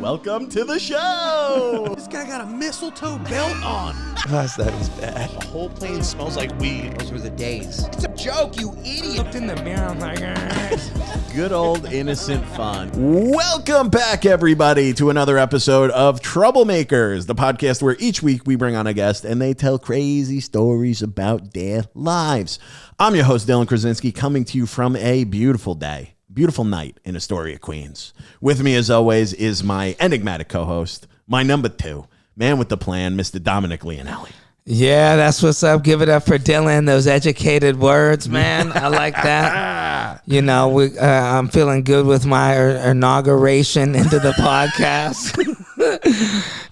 Welcome to the show. This guy got a mistletoe belt on. Gosh, that is bad. The whole plane smells like weed. Those were the days. It's a joke, you idiot. Looked in the mirror, I'm like, Good old innocent fun. Welcome back, everybody, to another episode of Troublemakers, the podcast where each week we bring on a guest and they tell crazy stories about their lives. I'm your host, Dylan Krasinski, coming to you from a beautiful night in Astoria, Queens. With me, as always, is my enigmatic co-host, my number two, man with the plan, Mr. Dominic Leonelli. yeah, that's what's up. Give it up for Dylan. Those educated words, man. I like that. You know, I'm feeling good with my inauguration into the podcast.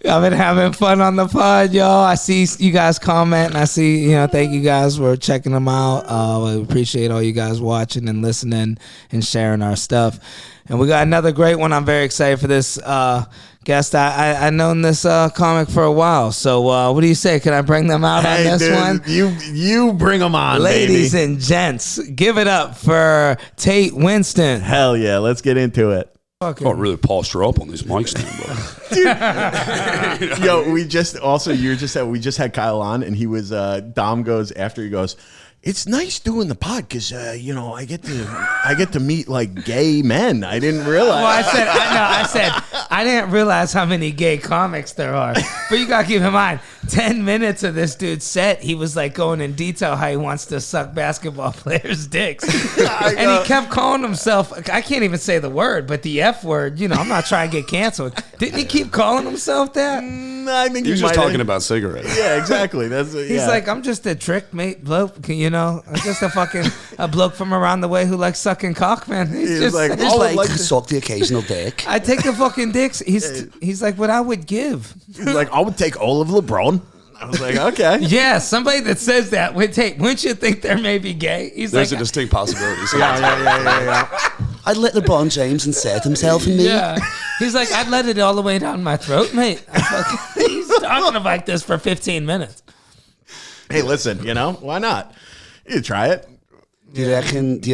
I've been having fun on the pod, y'all. I see you guys comment, and I see, thank you guys for checking them out. I appreciate all you guys watching and listening and sharing our stuff. And we got another great one. I'm very excited for this guest. I've known this comic for a while. So what do you say? Can I bring them out on this one? You bring them on, ladies baby. and gents. Give it up for Tait Winston. Hell yeah, let's get into it. Oh, really polished her up on these mics now, bro. Dude. Yo, we just had Kyle on, and he was Dom goes after, he goes, it's nice doing the pod because I get to meet like gay men. I didn't realize. Well, I said I didn't realize how many gay comics there are. But you gotta keep in mind, 10 minutes of this dude's set, he was like going in detail how he wants to suck basketball players' dicks, and he kept calling himself, I can't even say the word, but the F word. I'm not trying to get canceled. Didn't he keep calling himself that? I think he was just talking about cigarettes. Yeah, exactly. He's like, I'm just a trick mate bloke, I'm just a bloke from around the way who likes sucking cock, man. He's like, I like to suck the occasional dick. I take the fucking dicks. He's like, what I would give. He's like, I would take all of LeBron. I was like, okay. Yeah, somebody that says that would take. Wouldn't you think they may be gay? There's a distinct possibility. So Yeah. I'd let LeBron James insert himself in me. Yeah. He's like, I'd let it all the way down my throat, mate. He's talking about this for 15 minutes. Hey, listen, why not? You try it. Do you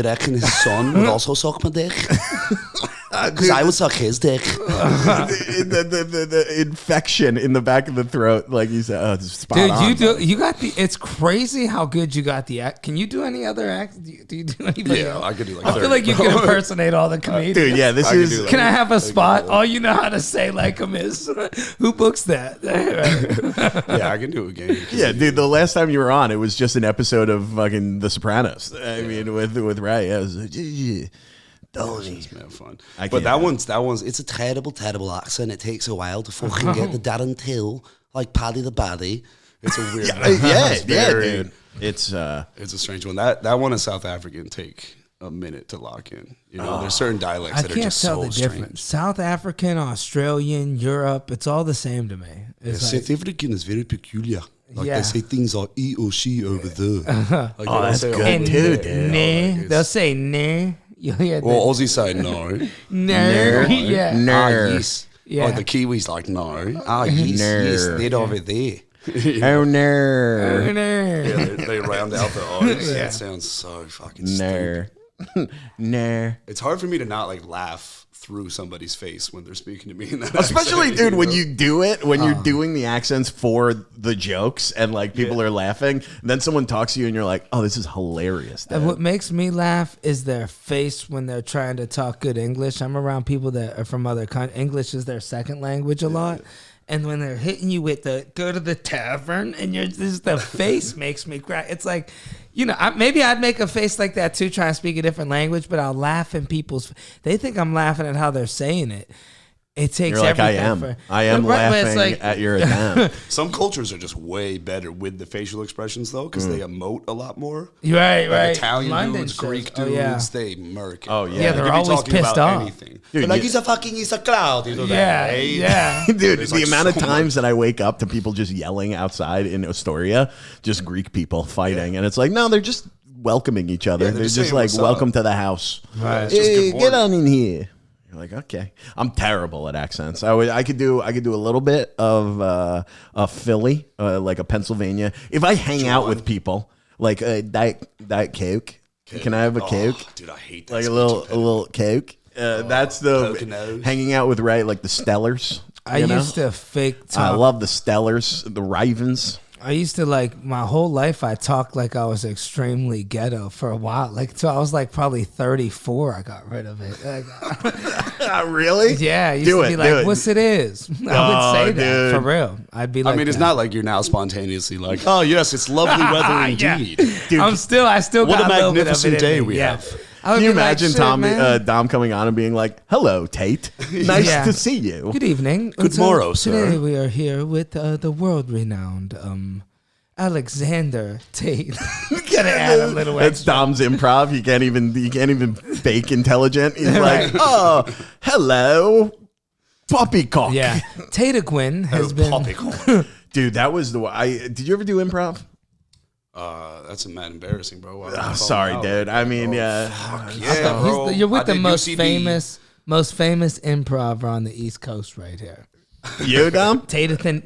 reckon his son would also suck my dick? Because I would suck his dick. the infection in the back of the throat, like you said, it's spot on. Dude, you got the. It's crazy how good you got the act. Can you do any other act? Do you do anybody else? I could do like. I feel like you can impersonate all the comedians. Dude, yeah, this is. Can I have a spot? All you know how to say like him is. Who books that? Yeah, I can do a game. Yeah, dude, the last time you were on, it was just an episode of fucking The Sopranos. I mean, with Ray. I was like, It's fun. But that one's it's a terrible accent. It takes a while to fucking get the Darren Till, like Paddy the Baddy. It's a weird. yeah, dude. It's a strange one. That one in South African take a minute to lock in. There's certain dialects that are just so strange. Difference. South African, Australian, Europe, it's all the same to me. South African is very peculiar. Like they say things like he or she over there. that's good too, dude. They'll say nah. You hear that? Well, Aussie say no. No. Yeah. Yes. Yeah. Like the Kiwis like no. Yes, they're over there. Oh, no. Yeah, they round out the O's. It sounds so fucking stupid. No. It's hard for me to not like laugh through somebody's face when they're speaking to me in that Especially, accent, dude, when you do it, when you're doing the accents for the jokes and like people are laughing, then someone talks to you and you're like, oh, this is hilarious. And what makes me laugh is their face when they're trying to talk good English. I'm around people that are from other countries. English is their second language a lot. And when they're hitting you with the go to the tavern and the face makes me cry. It's like, maybe I'd make a face like that too, trying to speak a different language, but I'll laugh in they think I'm laughing at how they're saying it. It takes You're like, everything. I am laughing at your attempt. Some cultures are just way better with the facial expressions though, because they emote a lot more. Right. Italian London dudes, shows. Greek dudes, they murk it. Oh, yeah. Yeah, they're always pissed off. Anything. Dude, Like he's a cloud. Yeah. Dude, There's the like amount of so times that I wake up to people just yelling outside in Astoria, just Greek people fighting, and it's like, no, they're just welcoming each other. Yeah, they're just just saying, like, "What's up?" welcome to the house. Right. It's just Hey, good get morning. on in here. You're like, okay. I'm terrible at accents. I could do a little bit of a Philly, like a Pennsylvania. If I hang out with people, like Diet Coke. Can I have a Coke? Dude, I hate that. Like a little Coke. That's the Poconos. hanging out with like the Stellars. I you know? used to fake talk. I love the Stellars, the Ravens. I used to my whole life. I talked like I was extremely ghetto for a while. So I was like probably 34. I got rid of it. Really? Yeah, I used to be like, "What's it is?" I would say that dude. for real. I'd be like, I mean, it's that. not like you're now spontaneously like, oh yes, it's lovely weather indeed. Dude, I still what got a a little bit of magnificent it in day me. we Yeah. have. I would Can you be like, imagine "Shit, Dom coming on and being like, "Hello, Tate. Nice Yeah. to see you." Good evening. Good morrow, sir. Today we are here with the world-renowned Alexander Tate. Gotta add a little That's extra. Dom's improv. He can't even fake intelligent. He's Right. like, "Oh, hello, poppycock." Yeah, Tate Gwyn has been. Dude, that was the one. Did you ever do improv? That's mad embarrassing, bro. Oh, sorry, dude. I mean, yeah. Yeah, bro. You're with I the did most UCB. famous improver on the East Coast right here. You, Dom? Tathan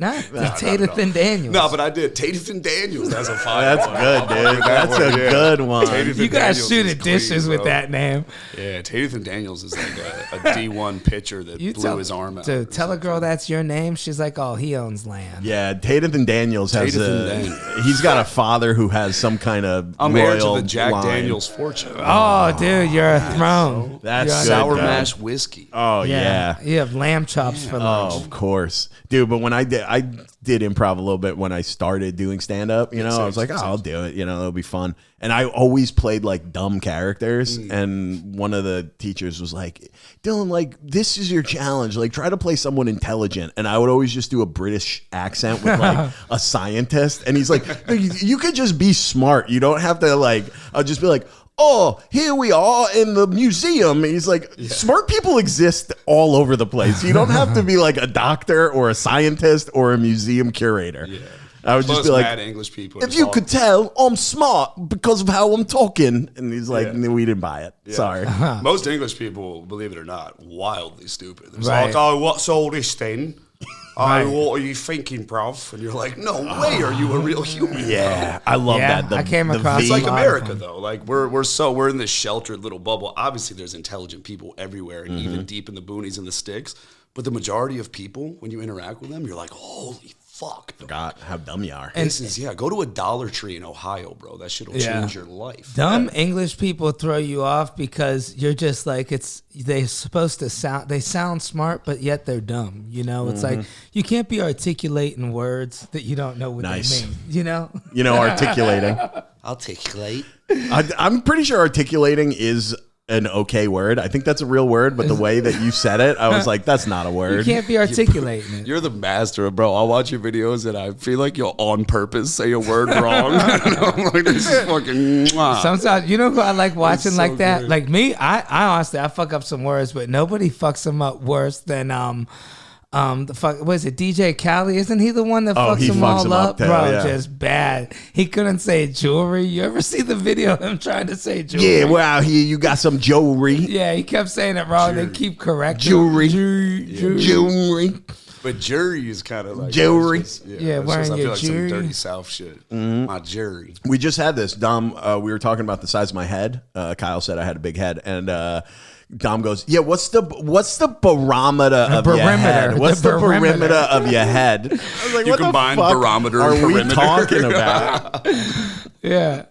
Daniels. No, but I did Tait Daniels. That's a fire. That's one. good, dude. That's a Yeah. good one. Tatum You guys Daniels shoot is at dishes clean, with bro. that name. Yeah, Tait Daniels is like a D1 pitcher that blew his arm out. To tell a girl that's your name, she's like, "Oh, he owns land." Yeah, Tatum Daniels has Tatum Daniels. he's got a father who has some kind of I'm heir to royal the Jack line. Daniels fortune. Oh, dude, you're a throne. That's You're on good, Sour though. mash whiskey. Oh yeah. You have lamb chops for Oh, lunch. of course, dude. But when I did improv a little bit when I started doing stand up. You know, I was like, I'll do it. You know, it'll be fun. And I always played like dumb characters. And one of the teachers was like, Dylan, like this is your challenge. Like try to play someone intelligent. And I would always just do a British accent with like a scientist. And he's like, you could just be smart. You don't have to like. I'll just be like, oh, here we are in the museum. He's like, smart people exist all over the place. You don't have to be like a doctor or a scientist or a museum curator. Yeah. I would just Most be like, mad English people. if you could tell, I'm smart because of how I'm talking. And he's like, Yeah. we didn't buy it. Yeah. Sorry. Most English people, believe it or not, wildly stupid. They're Right. like, oh, what's all this then? Right. Oh, what are you thinking, bruv? And you're like, no way, are you a real human? Yeah, I love Yeah, that. I came across It's like a lot of America, them. though. Like we're in this sheltered little bubble. Obviously, there's intelligent people everywhere, and even deep in the boonies and the sticks. But the majority of people, when you interact with them, you're like, holy fuck. God, how dumb you are. This is go to a Dollar Tree in Ohio, bro. That shit'll change your life. Dumb English people throw you off because you're just like they sound smart, but yet they're dumb. You know, it's like you can't be articulating words that you don't know what Nice. they mean. You know, Articulating. Articulate. I'm pretty sure articulating is an okay word. I think that's a real word, but the way that you said it, I was like, that's not a you word. can't be articulating it. You're the master, bro. I'll watch your videos and I feel like you'll on purpose say a word wrong. I'm like, this is fucking. Mwah. Sometimes, you know who I like watching so like that? good. Like me, I honestly, I fuck up some words, but nobody fucks them up worse than the fuck, what is it, DJ Khaled? Isn't he the one that fucks he them fucks all them up? up too, Bro, yeah. just bad. He couldn't say jewelry. You ever see the video of him trying to say jewelry? Yeah, we're out here. You got some jewelry. Yeah, he kept saying it wrong. They keep correcting Jewelry. him. Jewelry. But jury is kind of like Jewelry. it's just- Yeah, it's wearing just, I your feel like jury. some dirty South shit. My jury. We just had this. Dom, we were talking about the size of my head. Kyle said I had a big head. And Dom goes, yeah, what's the barometer of your head? What's the perimeter of your head? I was like, You what the combine fuck barometer are and we perimeter? talking about? Yeah.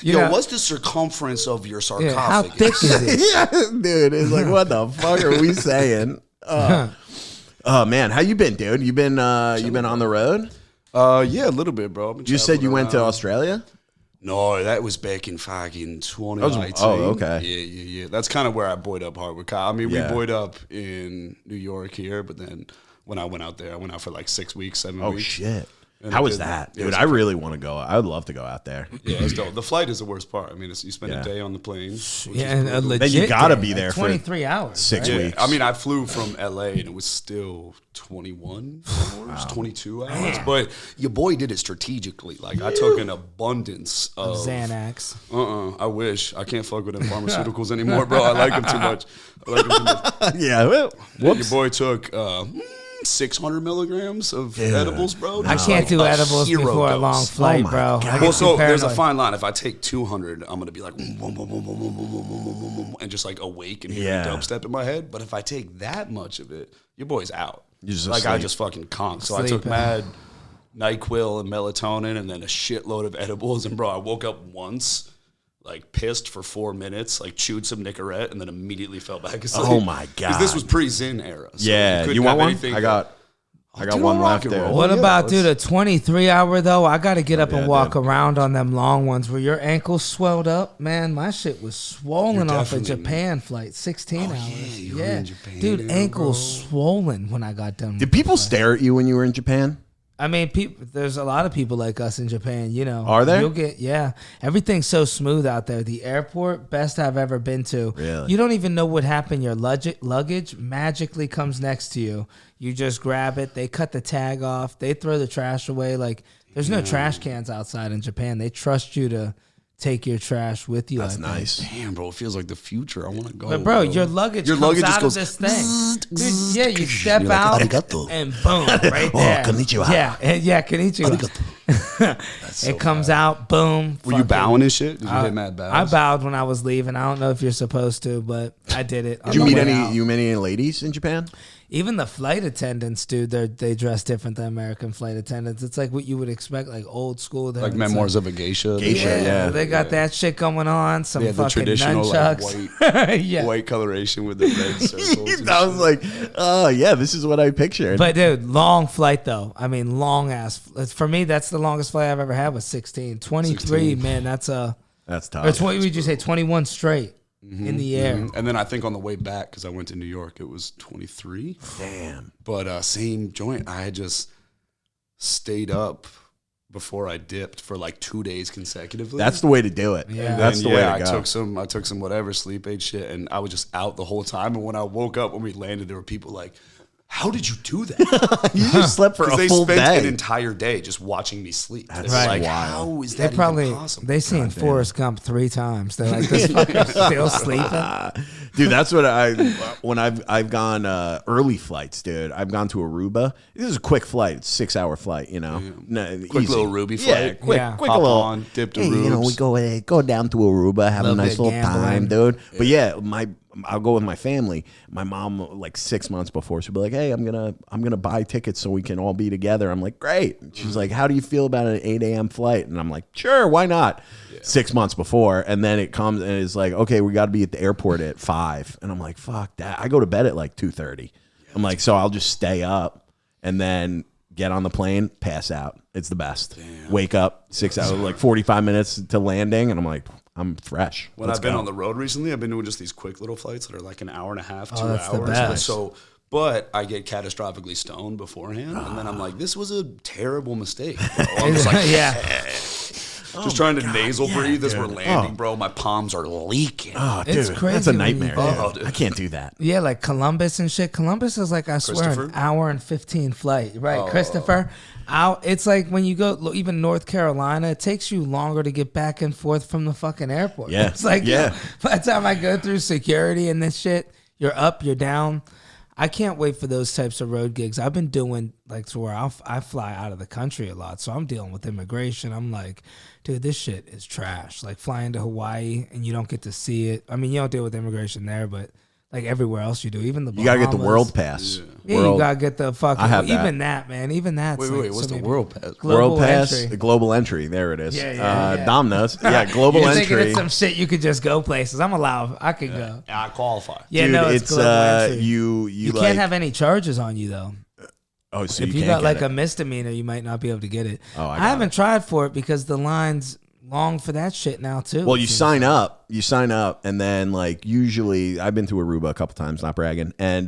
You Yo, know, what's the circumference of your yeah, how sarcophagus? thick is it? Yeah, dude, it's like, what the fuck are we saying? Oh man, how you been, dude? You been on the road? Yeah, a little bit, bro. I've been You said you traveling went to around. Australia? No, that was back in fucking 2019. okay. Yeah. That's kind of where I buoyed up hard with Kyle. I mean, Yeah. we buoyed up in New York here, but then when I went out there, I went out for like 6 weeks, 7 Oh weeks. shit. And How I was did that, Yeah, dude? it's I really want to go. I would love to go out there. Yeah, it's dope. The flight is the worst part. I mean, you spend Yeah. a day on the plane. which Yeah, is and a brutal. legit Then you gotta day, be like there for 23 hours. 6 Yeah, weeks. I mean, I flew from LA and it was still 21 hours, 22 hours. But your boy did it strategically. Like, I took an abundance of Xanax. I wish. I can't fuck with them pharmaceuticals anymore, bro. I like them too much. yeah. Well, Your whoops. boy took 600 milligrams of edibles, bro. I Just can't like do a edibles hero before a dose. long flight, my bro. God. I get Well, too so there's a paranoid. fine line. If I take 200, I'm gonna be like, and just like awake and hearing dope step in my head. But if I take that much of it, your boy's out. You're just like I asleep. just fucking conked. So I took Sleeping. mad NyQuil and melatonin, and then a shitload of edibles. And bro, I woke up once, like pissed for 4 minutes, like chewed some Nicorette, and then immediately fell back asleep. Oh my Because God. this was pre-Zyn era. So Yeah, couldn't you want have one? anything I got Dude, one I'll left rock and there. roll. What Yeah, about, dude, a let's- 23-hour, though? I got to get up and yeah, walk dude. around on them long ones where your ankles swelled up. Man, my shit was swollen You're off a definitely- Japan flight, 16 hours. yeah, you were in Japan, Dude, ankles swollen when I got done. Did people stare at you when you were in Japan? I mean, there's a lot of people like us in Japan, you know. Are there? You'll get, everything's so smooth out there. The airport, best I've ever been to. Really? You don't even know what happened. Your luggage magically comes next to you. You just grab it. They cut the tag off. They throw the trash away. Like, there's no trash cans outside in Japan. They trust you to take your trash with you. That's I think. nice. Damn, bro, it feels like the future. I want to go. But bro, your luggage comes out of this thing. Dude, yeah, you step You're like, out "Arigato." and boom, right there. konnichiwa. Yeah, konnichiwa. It comes out, boom. Were you fucking- bowing and shit? Did you hit mad bows? I bowed when I was leaving. I don't know if you're supposed to, but I did it. Did you meet any ladies in Japan? Even the flight attendants, dude, they dress different than American flight attendants. It's like what you would expect, like old school. Like Memoirs of a Geisha. Geisha, yeah. They got that shit going on. Some They had the fucking traditional like, nunchucks. white, white coloration with the red circles. and I was shit. like, oh yeah, this is what I pictured. But dude, long flight though. I mean, long ass. For me, that's the longest flight I've ever had was 16. 23, 16. man, that's a. That's tough. Or 20, would you say 21 straight in the air? And then I think on the way back, because I went to New York, it was 23. Damn. But same joint. I had just stayed up before I dipped for like 2 days consecutively. That's the way to do it. Yeah. That's the way to I go. took some whatever sleep aid shit, and I was just out the whole time. And when I woke up, when we landed, there were people like, "How did you do that?" You just slept for a They full spent day. an entire day just watching me sleep. That's They're right. like, wild. how is They that probably even possible? they seen Forrest Gump 3 times. They're like, this fucker's still sleeping. Dude, that's what when I've gone early flights, dude. I've gone to Aruba. This is a quick flight. It's a 6-hour flight, you know. No, Quick easy. little Ruby Yeah, flight. quick Yeah. quick Hop little on, dip to hey, you know, we Rubes. go down to Aruba, have a Little nice bit little time, gambling. dude. But yeah, I'll go with my family. My mom, like 6 months before, she'll be like, "Hey, I'm gonna buy tickets so we can all be together." I'm like, "Great." And she's like, "How do you feel about an 8 a.m. flight?" And I'm like, "Sure, why not?" 6 months before, and then it comes and it's like, "Okay, we got to be at the airport at 5." And I'm like, "Fuck that!" I go to bed at like 2:30. I'm like, so I'll just stay up and then get on the plane, pass out. It's the best. Wake up 6 hours, like 45 minutes to landing, and I'm like, I'm fresh. When Let's I've been go. on the road recently, I've been doing just these quick little flights that are like an hour and a half, 2 that's the hours. best. So, but I get catastrophically stoned beforehand, and then I'm like, this was a terrible mistake. Bro. I'm just like, Yeah. just trying to nasal breathe as we're landing, bro. My palms are leaking. Oh, dude, It's that's crazy a when you nightmare. go. Dude. I can't do that. Yeah, like Columbus and shit. Columbus is like, I swear, an Christopher? hour and 15 flight. Right, Christopher. It's like when you go, even North Carolina, it takes you longer to get back and forth from the fucking airport. Yeah. It's like, Yeah. by the time I go through security and this shit, you're up, you're down. I can't wait for those types of road gigs. I've been doing like to where I fly out of the country a lot, so I'm dealing with immigration. I'm like, dude, this shit is trash. Like flying to Hawaii and you don't get to see it. I mean, you don't deal with immigration there, but like everywhere else you do. Even the You gotta get the Bahamas. world pass. Yeah, you gotta get the fucking. I have that. Even that, man. Even that. Wait, what's the world pass? World pass, Entry. the global entry. There it is. Yeah. Dom knows. Yeah, global You're thinking entry. it's some shit you could just go places. I'm allowed. I could go. I qualify. Yeah, Dude, no, it's global entry. you You like, can't have any charges on you though. Oh, so If you you can't got like get a misdemeanor, you might not be able to get it. Oh, I got haven't tried for it because the line's long for that shit now too. Well, it you seems sign up, and then like usually I've been to Aruba a couple times, not bragging, and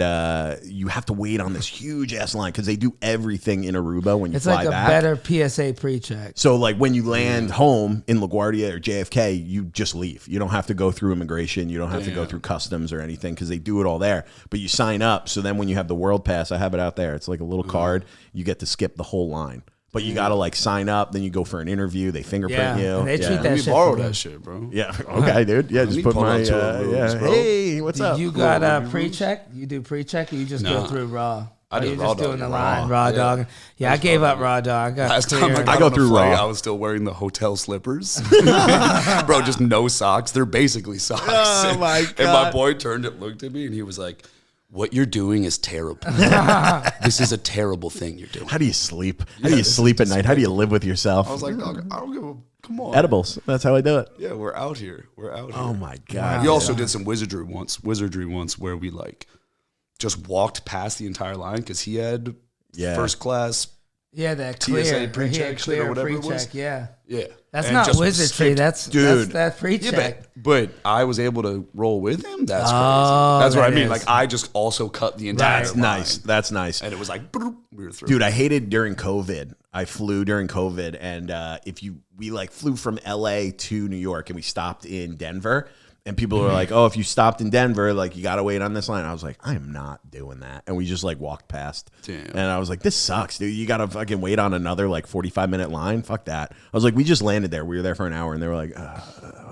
you have to wait on this huge ass line because they do everything in Aruba when you It's fly like a back. better PSA pre-check. So like when you land home in LaGuardia or JFK, you just leave. You don't have to go through immigration. You don't have to go through customs or anything because they do it all there. But you sign up. So then when you have the world pass, I have it out there. It's like a little card. You get to skip the whole line. But you got to like sign up. Then you go for an interview. They fingerprint you. and they treat yeah. that We shit borrow for that good. shit, bro. Yeah. Okay, dude. Yeah, just me put pull my up to a Rubes, yeah. bro. Hey, what's up? You got pre-check? You do pre-check or you just go Nah. through raw? I You're just raw just doing dog the it line, raw dog. Yeah, I gave up raw dog. Last time I go on a through flight, raw. I was still wearing the hotel slippers. Bro, just no socks. They're basically socks. Oh, my And God. my boy turned and looked at me and he was like, what you're doing is terrible. This is a terrible thing you're doing. How do you sleep? How do you sleep at night? How do you live with yourself? I was like, dog, I don't give a, come on. Edibles. That's how I do it. Yeah, we're out here. We're out here. Oh my God. We also did some wizardry once where we like just walked past the entire line because he had first class. Yeah, that TSA clear pre-check shit or whatever it was. pre-check, yeah. Yeah. That's And not just wizardry. skipped- That's that pre-check. Yeah, but I was able to roll with him. That's Oh, crazy. That's what I that mean. is. Like I just also cut the entire That's line. nice. That's nice. And it was like we were through. Dude, I hated during COVID. I flew during COVID, and we like flew from LA to New York, and we stopped in Denver. And people were like, "Oh, if you stopped in Denver, like you got to wait on this line." I was like, "I am not doing that." And we just like walked past. Damn. And I was like, "This sucks, dude. You got to fucking wait on another like 45-minute line. Fuck that." I was like, "We just landed there. We were there for an hour." And they were like,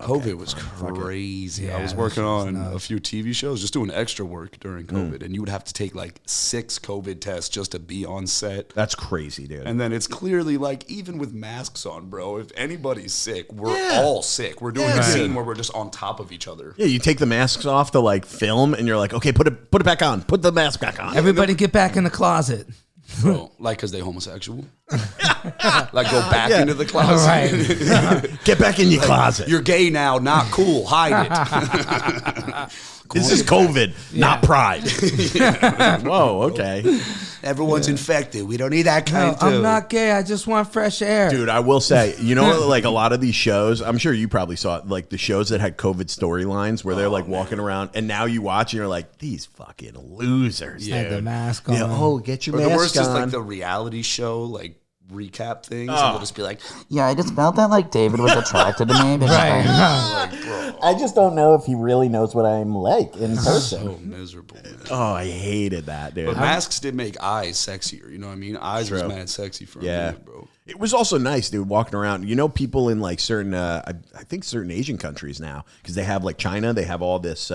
COVID was crazy. I was working on a few TV shows, just doing extra work during COVID, and you would have to take like 6 COVID tests just to be on set. "That's crazy, dude." And then it's clearly like, even with masks on, bro, if anybody's sick, we're all sick. We're doing a scene where we're just on top of each other. Yeah, you take the masks off to like film, and you're like, "Okay, put it back on. Put the mask back on." Everybody get back in the closet. Bro, like, because they homosexual? Like, go back into the closet? All right. Get back in your closet. You're gay now, not cool. Hide it. This is COVID, not pride. Whoa, okay. Everyone's infected. We don't need that kind I'm of. not gay. I just want fresh air. Dude, I will say, you know, like a lot of these shows, I'm sure you probably saw it, like the shows that had COVID storylines where they're like walking around, and now you watch and you're like, these fucking losers. Had the mask on. Yeah, oh, get your Or mask the worst is on. like the reality show, like recap things, and they'll just be like, Yeah, I just felt that like David was attracted to me. But Right. I just don't know if he really knows what I'm like in person. so miserable, man. Oh, I hated that, dude. But masks did make eyes sexier, you know what I mean? Eyes was mad sexy for a minute, bro. It was also nice, dude, walking around. You know, people in like certain, I think certain Asian countries now, because they have like China, they have all this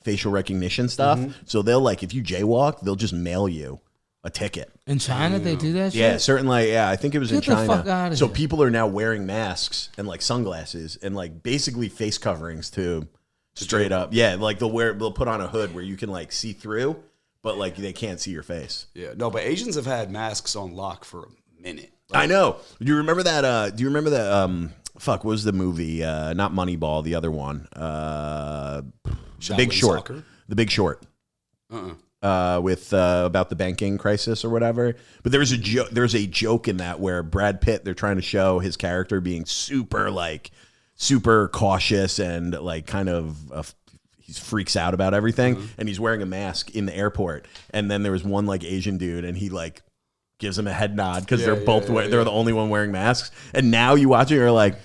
facial recognition stuff. So they'll like, if you jaywalk, they'll just mail you a ticket. In China, they do that shit? Yeah, certainly. Yeah, I think it was in Get the China. fuck outta So here. people are now wearing masks and like sunglasses and like basically face coverings to straight up. Yeah, like they'll put on a hood where you can like see through, but like they can't see your face. Yeah, no, but Asians have had masks on lock for a minute. I know. Do you remember that? Do you remember that? Fuck, what was the movie? Not Moneyball, the other one. The Big Shaolin Short. Soccer? The Big Short. With about the banking crisis or whatever. But there's a joke in that where Brad Pitt, they're trying to show his character being super cautious and like kind of he freaks out about everything, and he's wearing a mask in the airport. And then there was one like Asian dude, and he like gives him a head nod because they're the only one wearing masks. And now you watch it, you're like,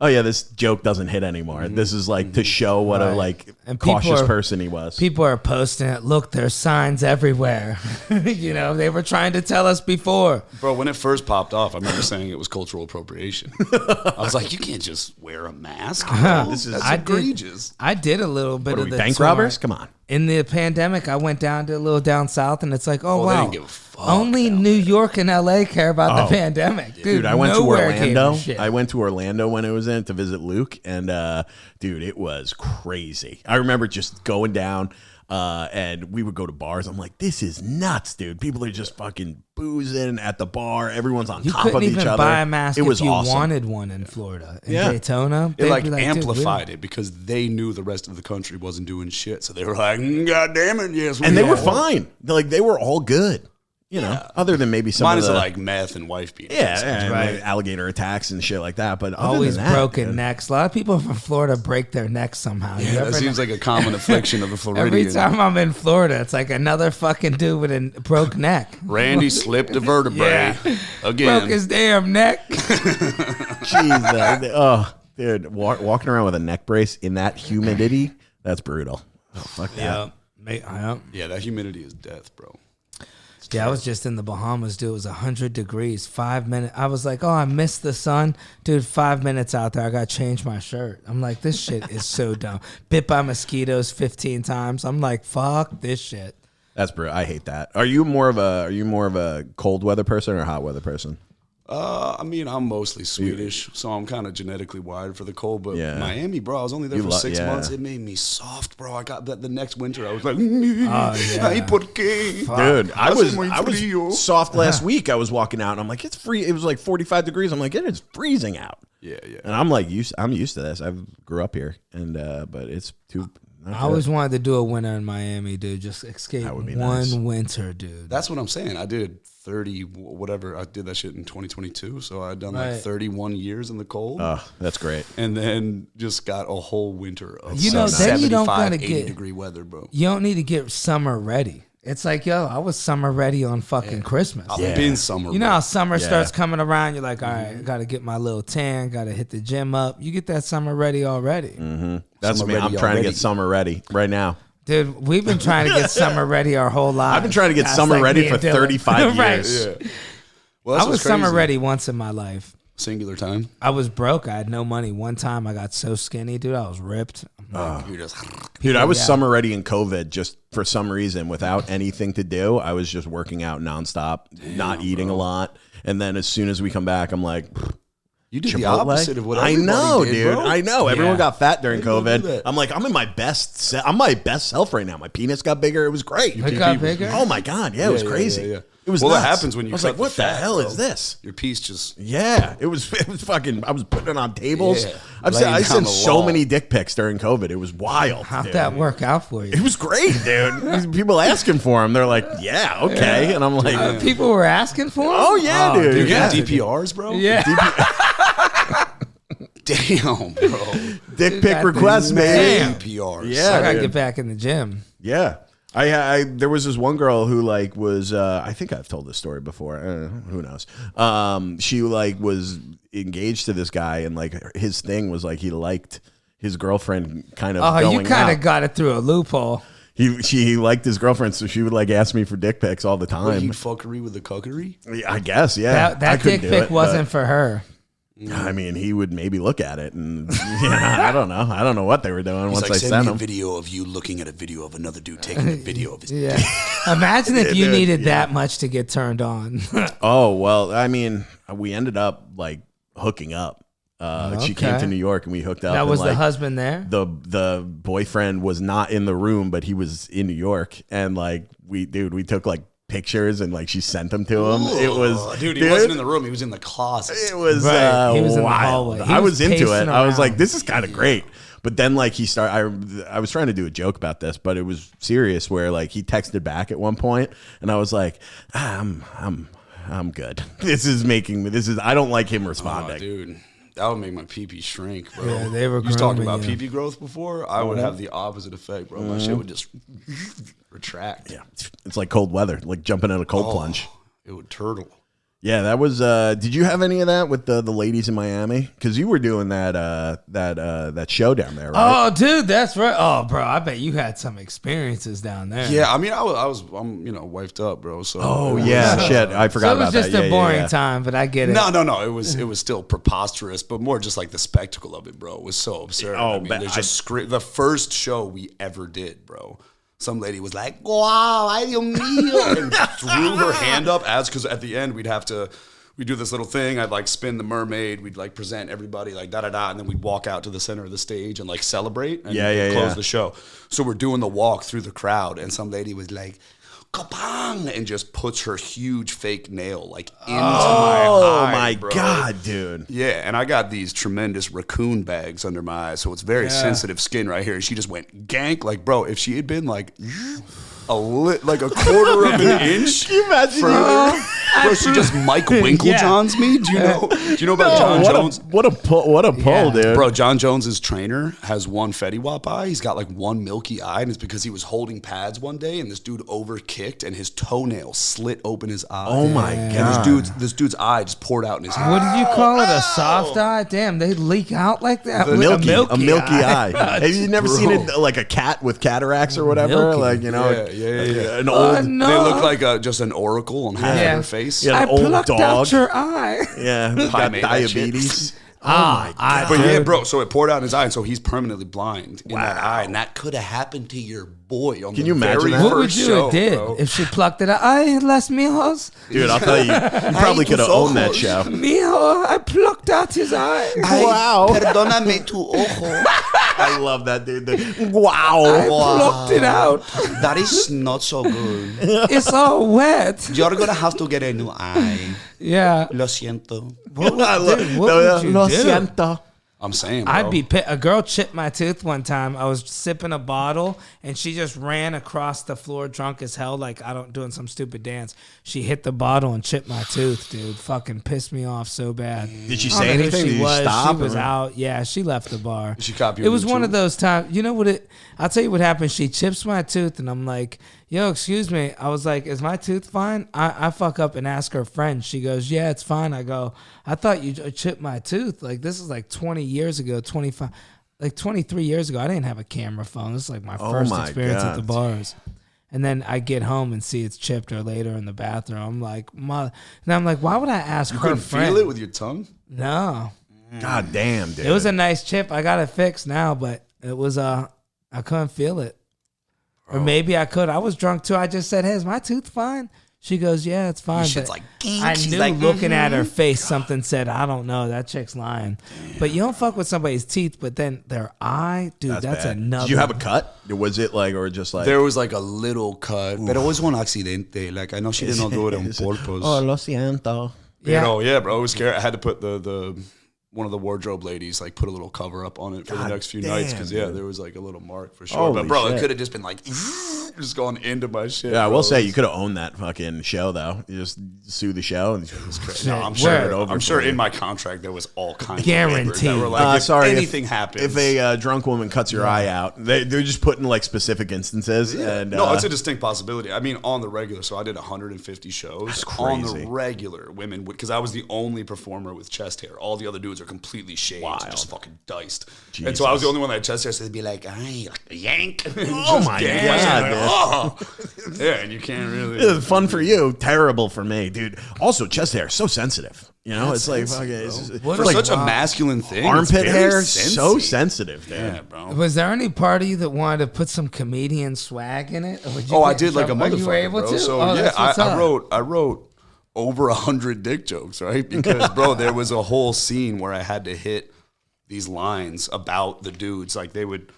oh yeah, this joke doesn't hit anymore. This is like to show what a like And people cautious are- person he was. People are posting it. Look, there's signs everywhere. You know, they were trying to tell us before. Bro, when it first popped off, I remember saying it was cultural appropriation. I was like, you can't just wear a mask. bro. This is- That's I did- egregious. I did a little bit What are of we, the bank tour. robbers? Come on. In the pandemic, I went down to a little down south, and it's like, oh, Well, they wow. didn't give a fuck Only New York and LA care about the pandemic. Dude, I went to nowhere gave a Orlando. shit. I went to Orlando when it was in to visit Luke, and dude, it was crazy. I remember just going down, and we would go to bars. I'm like, this is nuts, dude. People are just fucking boozing at the bar. Everyone's on You top couldn't of each even other. buy a mask It was if you awesome. wanted one in Florida. In Yeah. Daytona. It they'd like be dude, we amplified it because they knew the rest of the country wasn't doing shit. So they were like, God damn it, yes. And they were are." fine. Like they were all good. You know, other than maybe some Mine of is the like meth and wife beating. and Right. like alligator attacks and shit like that. But other Always than that, broken dude, necks. A lot of people from Florida break their necks somehow. You Yeah, ever that seems know? like a common affliction of the Every Floridian. time I'm in Florida, it's like another fucking dude with a broke neck. Randy slipped a vertebrae again. Broke his damn neck. jeez, oh, dude, walking around with a neck brace in that humidity, that's brutal. Oh, fuck that. Yeah, that humidity is death, bro. Yeah, I was just in the Bahamas, dude. It was 100 degrees. 5 minutes. I was like, oh, I missed the sun. Dude, 5 minutes out there, I got to change my shirt. I'm like, this shit is so dumb. Bit by mosquitoes 15 times. I'm like, fuck this shit. That's brutal. I hate that. Are you more of a cold weather person or a hot weather person? I mean, I'm mostly Swedish, so I'm kind of genetically wired for the cold. But Yeah. Miami, bro, I was only there for 6 months. It made me soft, bro. I got that the next winter. I was like, ay, ¿por qué? Dude, I was frío. soft last week. I was walking out and I'm like, it's free. It was like 45 degrees. I'm like, it is freezing out. Yeah. And I'm like, I'm used to this. I grew up here, and but it's too. I always wanted to do a winter in Miami, dude. Just escape That would be one nice. winter, dude. That's what I'm saying. I did 30, whatever. I did that shit in 2022. So I'd done like 31 years in the cold. Oh, that's great. And then just got a whole winter of You know, then you don't 75, gotta 80 get- degree weather, bro. You don't need to get summer ready. It's like, yo, I was summer ready on fucking Christmas. I've been summer. You know bro. how summer Yeah. starts coming around, you're like, all right, I got to get my little tan, got to hit the gym up. You get that summer ready already. That's Summer me. I'm ready trying to already. get summer ready right now. Dude, we've been trying to get summer ready our whole lives. I've been trying to get That's summer like ready me for and Dylan. 35 Right. years. Yeah. Well, I that's was what's summer crazy. ready once in my life. Singular time. I was broke. I had no money. One time I got so skinny, dude. I was ripped. You're just. Dude, I was Yeah. summer ready in COVID just for some reason without anything to do. I was just working out nonstop, not eating a lot. And then as soon as we come back, I'm like, You did the Chipotle? opposite of what I everybody know, did, dude. bro. I know. Everyone Yeah. got fat during People do COVID. that. I'm like, I'm in my best. I'm my best self right now. My penis got bigger. It was great. It got bigger. Oh my god, yeah, it was Yeah, crazy. yeah. It was Well, nuts. that happens when you I was cut like, what the the fat, hell bro. is this? Your piece just. Yeah, it was fucking. I was putting it on tables. Yeah. I Laying sent down so the law. many dick pics during COVID. It was wild. How'd dude. that work out for you? It was great, dude. People asking for them. They're like, yeah, okay. And I'm like, People were asking for him? oh yeah, dude. You're Yeah. getting DPRs, bro? Yeah. Damn, bro. Dick pic got requests, the man. DPRs. Yeah. I got to dude. get back in the gym. Yeah. I there was this one girl who like was I think I've told this story before. Who knows? She like was engaged to this guy, and like his thing was like he liked his girlfriend kind of. Oh, going you kind out. of got it through a loophole. He liked his girlfriend, so she would like ask me for dick pics all the What, time. he'd fuckery with the cuckery? I guess, yeah. I That couldn't dick do pic it, wasn't for her. but, I mean, he would maybe look at it, and yeah, I don't know. I don't know what they were doing He's once like, I send sent me a him. video of you looking at a video of another dude taking a video of his Yeah. Imagine if you Dude, needed that much to get turned on. Oh well, I mean, we ended up like hooking up. She came Okay. to New York and we hooked up. That and, was the like, husband there? The boyfriend was not in the room, but he was in New York, and like we took like pictures, and like she sent them to him. It was Dude, he wasn't in the room. He was in the closet. It was Right. He was in the wild. hallway. He I was was into it. pacing I was like, around. this is kind of great. But then like he started. I was trying to do a joke about this, but it was serious. Where like he texted back at one point, and I was like, I'm good. This is making me. This is. I don't like him Oh, responding. dude. That would make my pee-pee shrink, bro. Yeah, they were You was talking grooming about you. pee-pee growth before? I would have the opposite effect, bro. My shit would just retract. Yeah, it's like cold weather, like jumping in a cold plunge. It would turtle. Yeah, that was. Did you have any of that with the ladies in Miami? Because you were doing that show down there, right? Oh, dude, that's right. Oh, bro, I bet you had some experiences down there. Yeah, I mean, I'm wifed up, bro. So Oh it was, yeah, shit, I forgot So it was about just that. a Yeah, boring yeah. time, but I get it. No. It was still preposterous, but more just like the spectacle of it, bro. It was so absurd. Oh, I mean, but there's just the first show we ever did, bro. Some lady was like, "Wow, ay Dios mío," and threw her hand up because at the end we'd do this little thing. I'd like spin the mermaid. We'd like present everybody like da-da-da, and then we'd walk out to the center of the stage and like celebrate and close the show. So we're doing the walk through the crowd, and some lady was like, "Kapang," and just puts her huge fake nail like into my Oh eye, my bro. god, dude! Yeah, and I got these tremendous raccoon bags under my eyes, so it's very sensitive skin right here. She just went gank, like, bro, if she had been like like a quarter of an inch Can you imagine? further, bro, she just Mike Winklejohns me. Do you know about John Jones? What a pull, dude! Bro, John Jones's trainer has one Fetty Wap eye. He's got like one milky eye, and it's because he was holding pads one day, and this dude overkicked, and his toenail slit open his eye. Oh my And god! this dude's eye just poured out in his hand. What did you call it? A soft eye? Damn, they leak out like that? A With milky eye. Have you never seen it like a cat with cataracts or whatever? Milky. Like Yeah. an old no. They look like just an oracle on half Yeah. of her face. Yeah. I An old plucked dog. out your eye. got I made that shit. diabetes. Oh my god! But yeah, bro, so it poured out in his eye, and so he's permanently blind in that Wow. eye, and that could have happened to your boy on Can the you imagine very that? What would first you show, have did bro. if she plucked it out? Ay, las mijos. Dude, I'll tell you, you probably could have owned that show. Mijo, I plucked out his eye. Wow. Perdóname tu ojo. I love that, dude. Wow. I plucked it out. That is not so good. It's all wet. You're gonna have to get a new eye. Yeah. Lo siento. What would, I love dude, what would you Lo do? siento. I'm saying, bro. I'd be pissed. A girl chipped my tooth one time. I was sipping a bottle and she just ran across the floor drunk as hell, like doing some stupid dance. She hit the bottle and chipped my tooth, dude. Fucking pissed me off so bad. Did she I don't say know who anything? Did She you was. stop? She was or- out. Yeah, she left the bar. Did she copy It your was new one of tooth? those times. You know what I'll tell you what happened. She chips my tooth and I'm like, yo, excuse me. I was like, is my tooth fine? I fuck up and ask her friend. She goes, yeah, it's fine. I go, I thought you chipped my tooth. Like, this is like 20 years ago, 25, like 23 years ago. I didn't have a camera phone. This is like my first my experience at the God. bars. And then I get home and see it's chipped or later in the bathroom. I'm like, and I'm like, why would I ask You her couldn't friend? feel it with your tongue? No. God damn, dude. It was a nice chip. I got it fixed now, but it was I couldn't feel it. Or maybe I could. I was drunk too. I just said, "Hey, is my tooth fine?" She goes, "Yeah, it's fine." Shit's But like, "Gink." I She's knew like, looking at her face, something said, "I don't know. That chick's lying." But you don't fuck with somebody's teeth, but then their eye, dude, that's bad. another. Did you have a cut? Was it like, or just like? There was like a little cut. Pero it was one accidente. Like, I know she did not do it on purpose. Oh, lo siento. Yeah. Yeah, bro. I was scared. I had to put the one of the wardrobe ladies like put a little cover up on it for the next few nights because damn, dude. there was like a little mark for sure. Holy But bro, shit. it could have just been like just gone into my shit. Yeah, I bro. will say you could have owned that fucking show though. You just sue the show and No, I'm Where? sure. over I'm sure for you. in my contract there was all kinds Guaranteed. of papers that were like, if sorry, anything happens. If a drunk woman cuts your eye out, they're just putting like specific instances. And no, it's a distinct possibility. I mean, on the regular, so I did 150 shows. That's On crazy. the regular, women would, because I was the only performer with chest hair. All the other dudes are completely shaved, Wild. and just fucking diced. Jesus. And so I was the only one that had chest hair, so they'd be like, "Ay, like a yank." Oh my God, dude. Oh. Yeah, and you can't really. It's fun for you, terrible for me, dude. Also, chest hair so sensitive. You know, That's it's like sensitive, fucking it's What For like, such a masculine thing, armpit it's very hair, so sensy. sensitive, dude. Yeah, bro. Was there any part of you that wanted to put some comedian swag in it? Or would you Oh, I get in did like a trouble? Oh, motherfucker, you were able bro. to? So Oh, yeah, that's what's up. I wrote over 100 dick jokes, right? Because bro, there was a whole scene where I had to hit these lines about the dudes. Like they would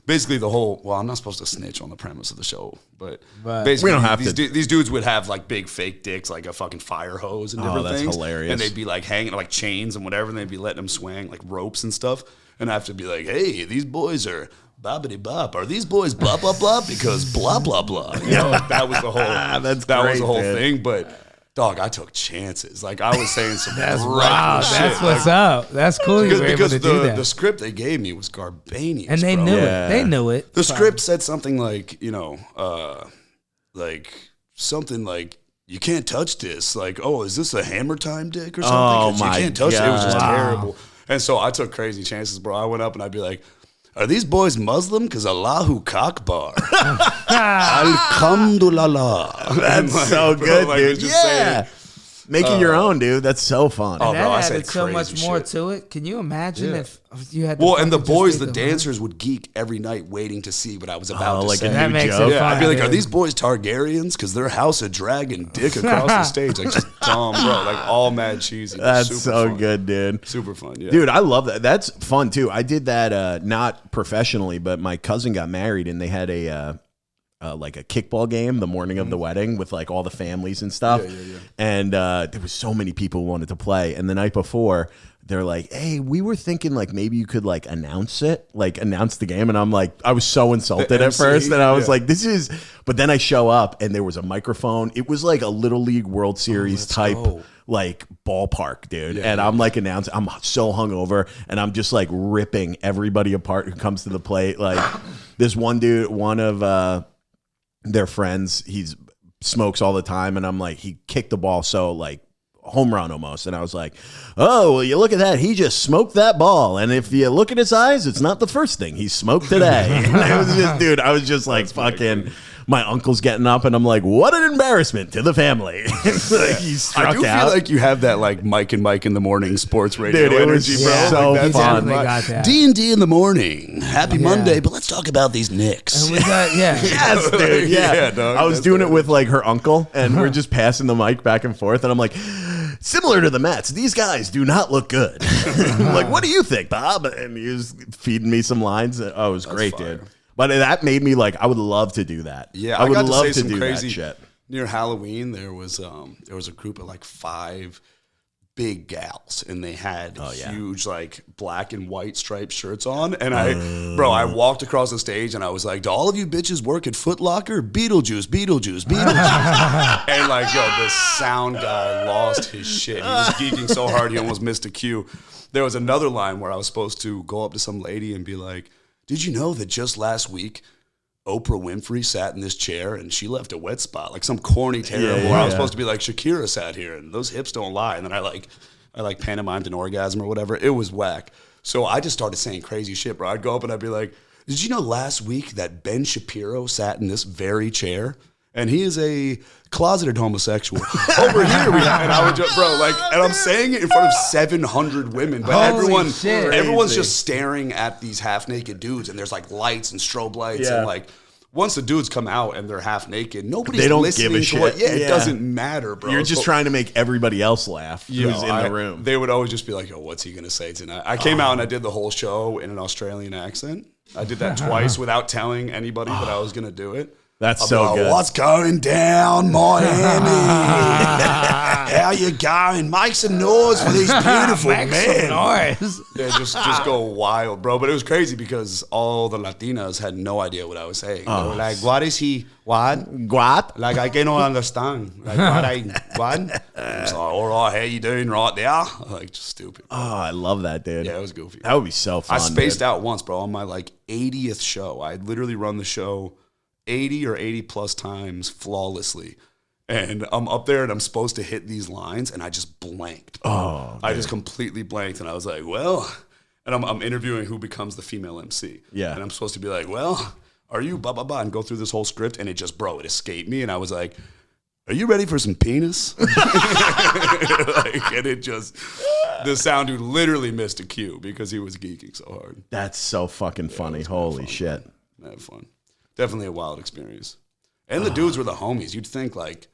basically the whole. Well, I'm not supposed to snitch on the premise of the show, but Right. basically We don't have these, to. these dudes would have like big fake dicks, like a fucking fire hose and Oh, different that's things. hilarious. And they'd be like hanging like chains and whatever, and they'd be letting them swing like ropes and stuff. And I have to be like, hey, these boys are bobbity bop. Are these boys blah blah blah? Because blah blah blah. You know, like, that was the whole. That's that was great, the whole dude. thing. But dog, I took chances. Like I was saying some That's reckless wow. shit. That's what's up. That's cool. You were able Because to do that. the script they gave me was garbanious, And they bro. knew Yeah. it. They knew it. The script said something like, like something like, you can't touch this. Like, oh, is this a hammer time dick or something? Oh, 'Cause my you can't touch it. It was just God. terrible. And so I took crazy chances, bro. I went up and I'd be like, are these boys Muslim? Because Allahu Kakbar. Alhamdulillah. That's And, so bro, good, like, dude. just Yeah. saying, Making your own, dude. That's so fun. Oh, And bro, I that said added so crazy much more shit. to it. Can you imagine if you had to well, and the fucking just boys, read the line? dancers would geek every night waiting to see what I was about to like say. a That new makes joke. it Yeah, fun. I'd be like, are dude. these boys Targaryens? Because their house a dragon dick across the stage. Like, just dumb, bro. Like, all mad cheesy. but That's super so fun. good, dude. Super fun, yeah. Dude, I love that. That's fun too. I did that not professionally, but my cousin got married and they had a like a kickball game the morning of the wedding with like all the families and stuff. And there was so many people who wanted to play. And the night before, they're like, "Hey, we were thinking like maybe you could like announce the game." And I'm like, I was so insulted at MC, first, and I was yeah. like, "This is." But then I show up and there was a microphone. It was like a Little League World Series type. go. Like ballpark, dude. And I'm like announcing, I'm so hungover and I'm just like ripping everybody apart who comes to the plate. Like this one dude, one of their friends, he's smokes all the time. And I'm like, he kicked the ball so like home run almost. And I was like, oh, well, you look at that. He just smoked that ball. And if you look at his eyes, it's not the first thing he smoked today. And it was just, dude, I was just like fucking my uncle's getting up, and I'm like, what an embarrassment to the family. Like, he's struck I do out. feel like you have that like Mike and Mike in the morning sports radio Dude, it energy, was bro. so Like, that's fun. Definitely got that. D&D in the morning. Happy Monday, but let's talk about these Knicks. And we got, Yes, dude. Yeah, Yeah, dog, I was that's doing it what it with like her uncle, and we're just passing the mic back and forth, and I'm like, similar to the Mets, these guys do not look good. I'm like, what do you think, Bob? And he was feeding me some lines. Oh, it was great, fire. dude. But that made me like, I would love to do that. Yeah, I would got love to, say to some do crazy that shit. Near Halloween, there was a group of like 5 big gals, and they had huge like black and white striped shirts on. And I walked across the stage, and I was like, "Do all of you bitches work at Foot Locker? Beetlejuice, Beetlejuice, Beetlejuice." And like, yo, the sound guy lost his shit. He was geeking so hard he almost missed a cue. There was another line where I was supposed to go up to some lady and be like, "Did you know that just last week Oprah Winfrey sat in this chair and she left a wet spot?" Like some corny terrible. I was supposed to be like, "Shakira sat here and those hips don't lie." And then I like pantomimed an orgasm or whatever. It was whack. So I just started saying crazy shit, bro. I'd go up and I'd be like, "Did you know last week that Ben Shapiro sat in this very chair? And he is a closeted homosexual." Over here we have, and I would just, bro, like, and I'm saying it in front of 700 women, but everyone's just staring at these half naked dudes, and there's like lights and strobe lights, and like once the dudes come out and they're half naked, nobody's They don't listening give a to shit. what. Yeah, Yeah. it doesn't matter, bro. You're just So- trying to make everybody else laugh you who's know, in the room. They would always just be like, "Yo, what's he gonna say tonight?" I came out and I did the whole show in an Australian accent. I did that twice without telling anybody that I was gonna do it. That's I'll be so like, good. "What's going down, Miami? How you going? Make some noise for these beautiful men." noise. They just go wild, bro. But it was crazy because all the Latinas had no idea what I was saying. They were like, "What is he? What? What? Like, I cannot understand. Like, what? I was like, "All right, how you doing right there?" Like, just stupid. Oh, I love that, dude. Yeah, it was goofy. That would be so fun. I spaced dude. out once, bro, on my like 80th show. I had literally run the show 80 or 80 plus times flawlessly. And I'm up there and I'm supposed to hit these lines, and I just blanked. I just completely blanked, and I was like, well, and I'm interviewing who becomes the female MC. Yeah. And I'm supposed to be like, well, are you blah, blah, blah, and go through this whole script, and it just, bro, it escaped me, and I was like, are you ready for some penis? Like, and it just, the sound dude literally missed a cue because he was geeking so hard. That's so fucking funny. Holy shit. I had fun. Definitely a wild experience. And the dudes were the homies. You'd think like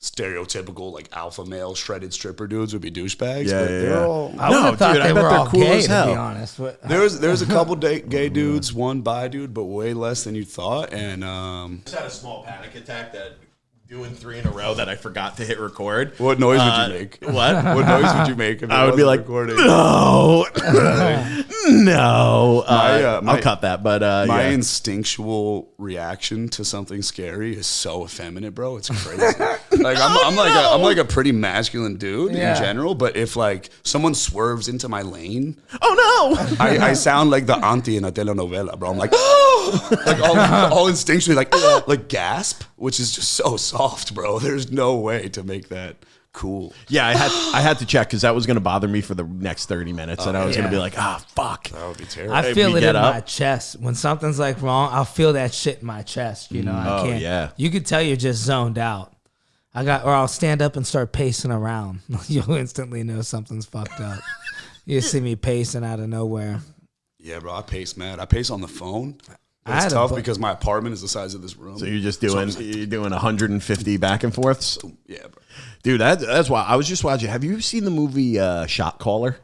stereotypical like alpha male shredded stripper dudes would be douchebags. Yeah, but yeah, they're yeah. all. I would have thought dude, I they bet were they're all cool gay, as to hell. be honest. There's a couple gay dudes, one bi dude, but way less than you thought. And just had a small panic attack that doing 3 in a row that I forgot to hit record. what noise would you make? What? What noise would you make? If I it would be wasn't like, recording? no, no. My- I'll cut that, but My yeah. instinctual reaction to something scary is so effeminate, bro. It's crazy. Like I'm like a pretty masculine dude Yeah. in general, but if like someone swerves into my lane, Oh no! I sound like the auntie in a telenovela, bro. I'm like, like all instinctually like gasp, which is just so soft, bro. There's no way to make that cool. Yeah, I had to check because that was going to bother me for the next 30 minutes, and I was going to be like, fuck. That would be terrible. I Hey, feel we it get in up. my chest. When something's like wrong, I'll feel that shit in my chest. You know, I can't. yeah. You could tell you're just zoned out. Or I'll stand up and start pacing around. You'll instantly know something's fucked up. You see me pacing out of nowhere. Yeah, bro. I pace mad. I pace on the phone. But I it's had a tough bu- because my apartment is the size of this room. So you're just So doing I'm just like, you're doing 150 back and forths, yeah, bro. dude. That's why I was just watching. Have you seen the movie Shot Caller?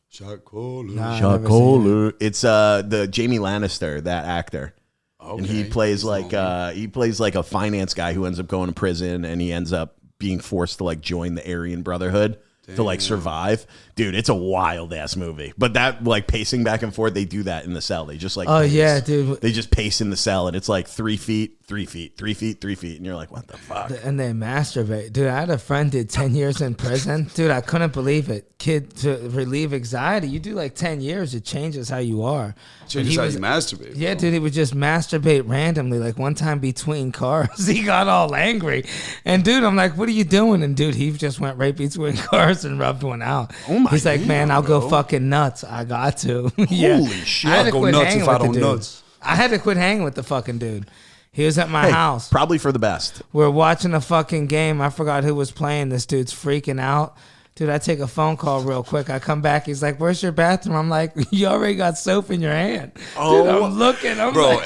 Shot caller. Nah, I've Shot never seen Caller. It's the Jamie Lannister, that actor. And he Okay. plays He's like a finance guy who ends up going to prison, and he ends up being forced to like join the Aryan Brotherhood to like survive. Dude, it's a wild ass movie. But that like pacing back and forth, they do that in the cell. They just like Oh pace. yeah, dude. They just pace in the cell, and it's like 3 feet, 3 feet, 3 feet, 3 feet, and you're like, what the fuck? And they masturbate. Dude, I had a friend did 10 years in prison. Dude, I couldn't believe it. Kid, to relieve anxiety, you do like 10 years, it changes how you are. Changes He how was- you masturbate. Yeah, bro. dude, he would just masturbate randomly. Like one time between cars, he got all angry. And dude, I'm like, what are you doing? And dude, he just went right between cars and rubbed one out. Oh my He's like, God, man, I'll go bro. fucking nuts. I got to. Yeah. Holy shit. I had to I'll go quit nuts hanging if I with the don't dude. nuts. I had to quit hanging with the fucking dude. He was at my house. Probably for the best. We're watching a fucking game. I forgot who was playing. This dude's freaking out. Dude, I take a phone call real quick. I come back. He's like, "Where's your bathroom?" I'm like, "You already got soap in your hand." Dude, I'm looking. Bro, like,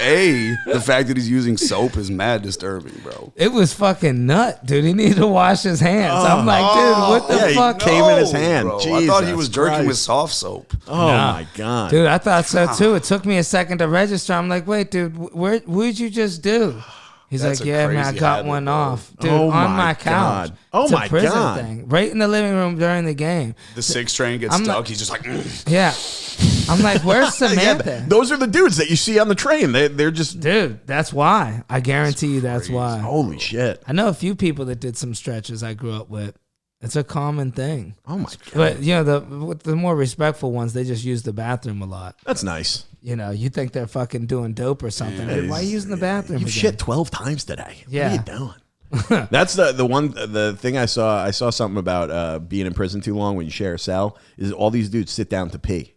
the fact that he's using soap is mad disturbing, bro. it was fucking nut, dude. He needed to wash his hands. I'm like, dude, what the fuck? He came in his hand. Bro, I Jesus thought he was jerking Christ. with soft soap. Oh my God. Dude, I thought so too. It took me a second to register. I'm like, wait, dude, what'd you just do? He's That's like, a yeah, man, I crazy got habit, one bro. off. Dude, Oh on my my couch. God. Oh It's a my prison God. thing. Right in the living room during the game. The 6 train gets I'm stuck. not- He's just like, Yeah. I'm like, where's Samantha? Those are the dudes that you see on the train. They're just Dude, that's why. I guarantee you that's why. holy shit. I know a few people that did some stretches I grew up with. It's a common thing. Oh my God. But, you know, the more respectful ones, they just use the bathroom a lot. That's nice. You know, you think they're fucking doing dope or something. Dude, why are you using the bathroom You've again? shit 12 times today. Yeah. What are you doing? That's the thing I saw something about being in prison too long when you share a cell is all these dudes sit down to pee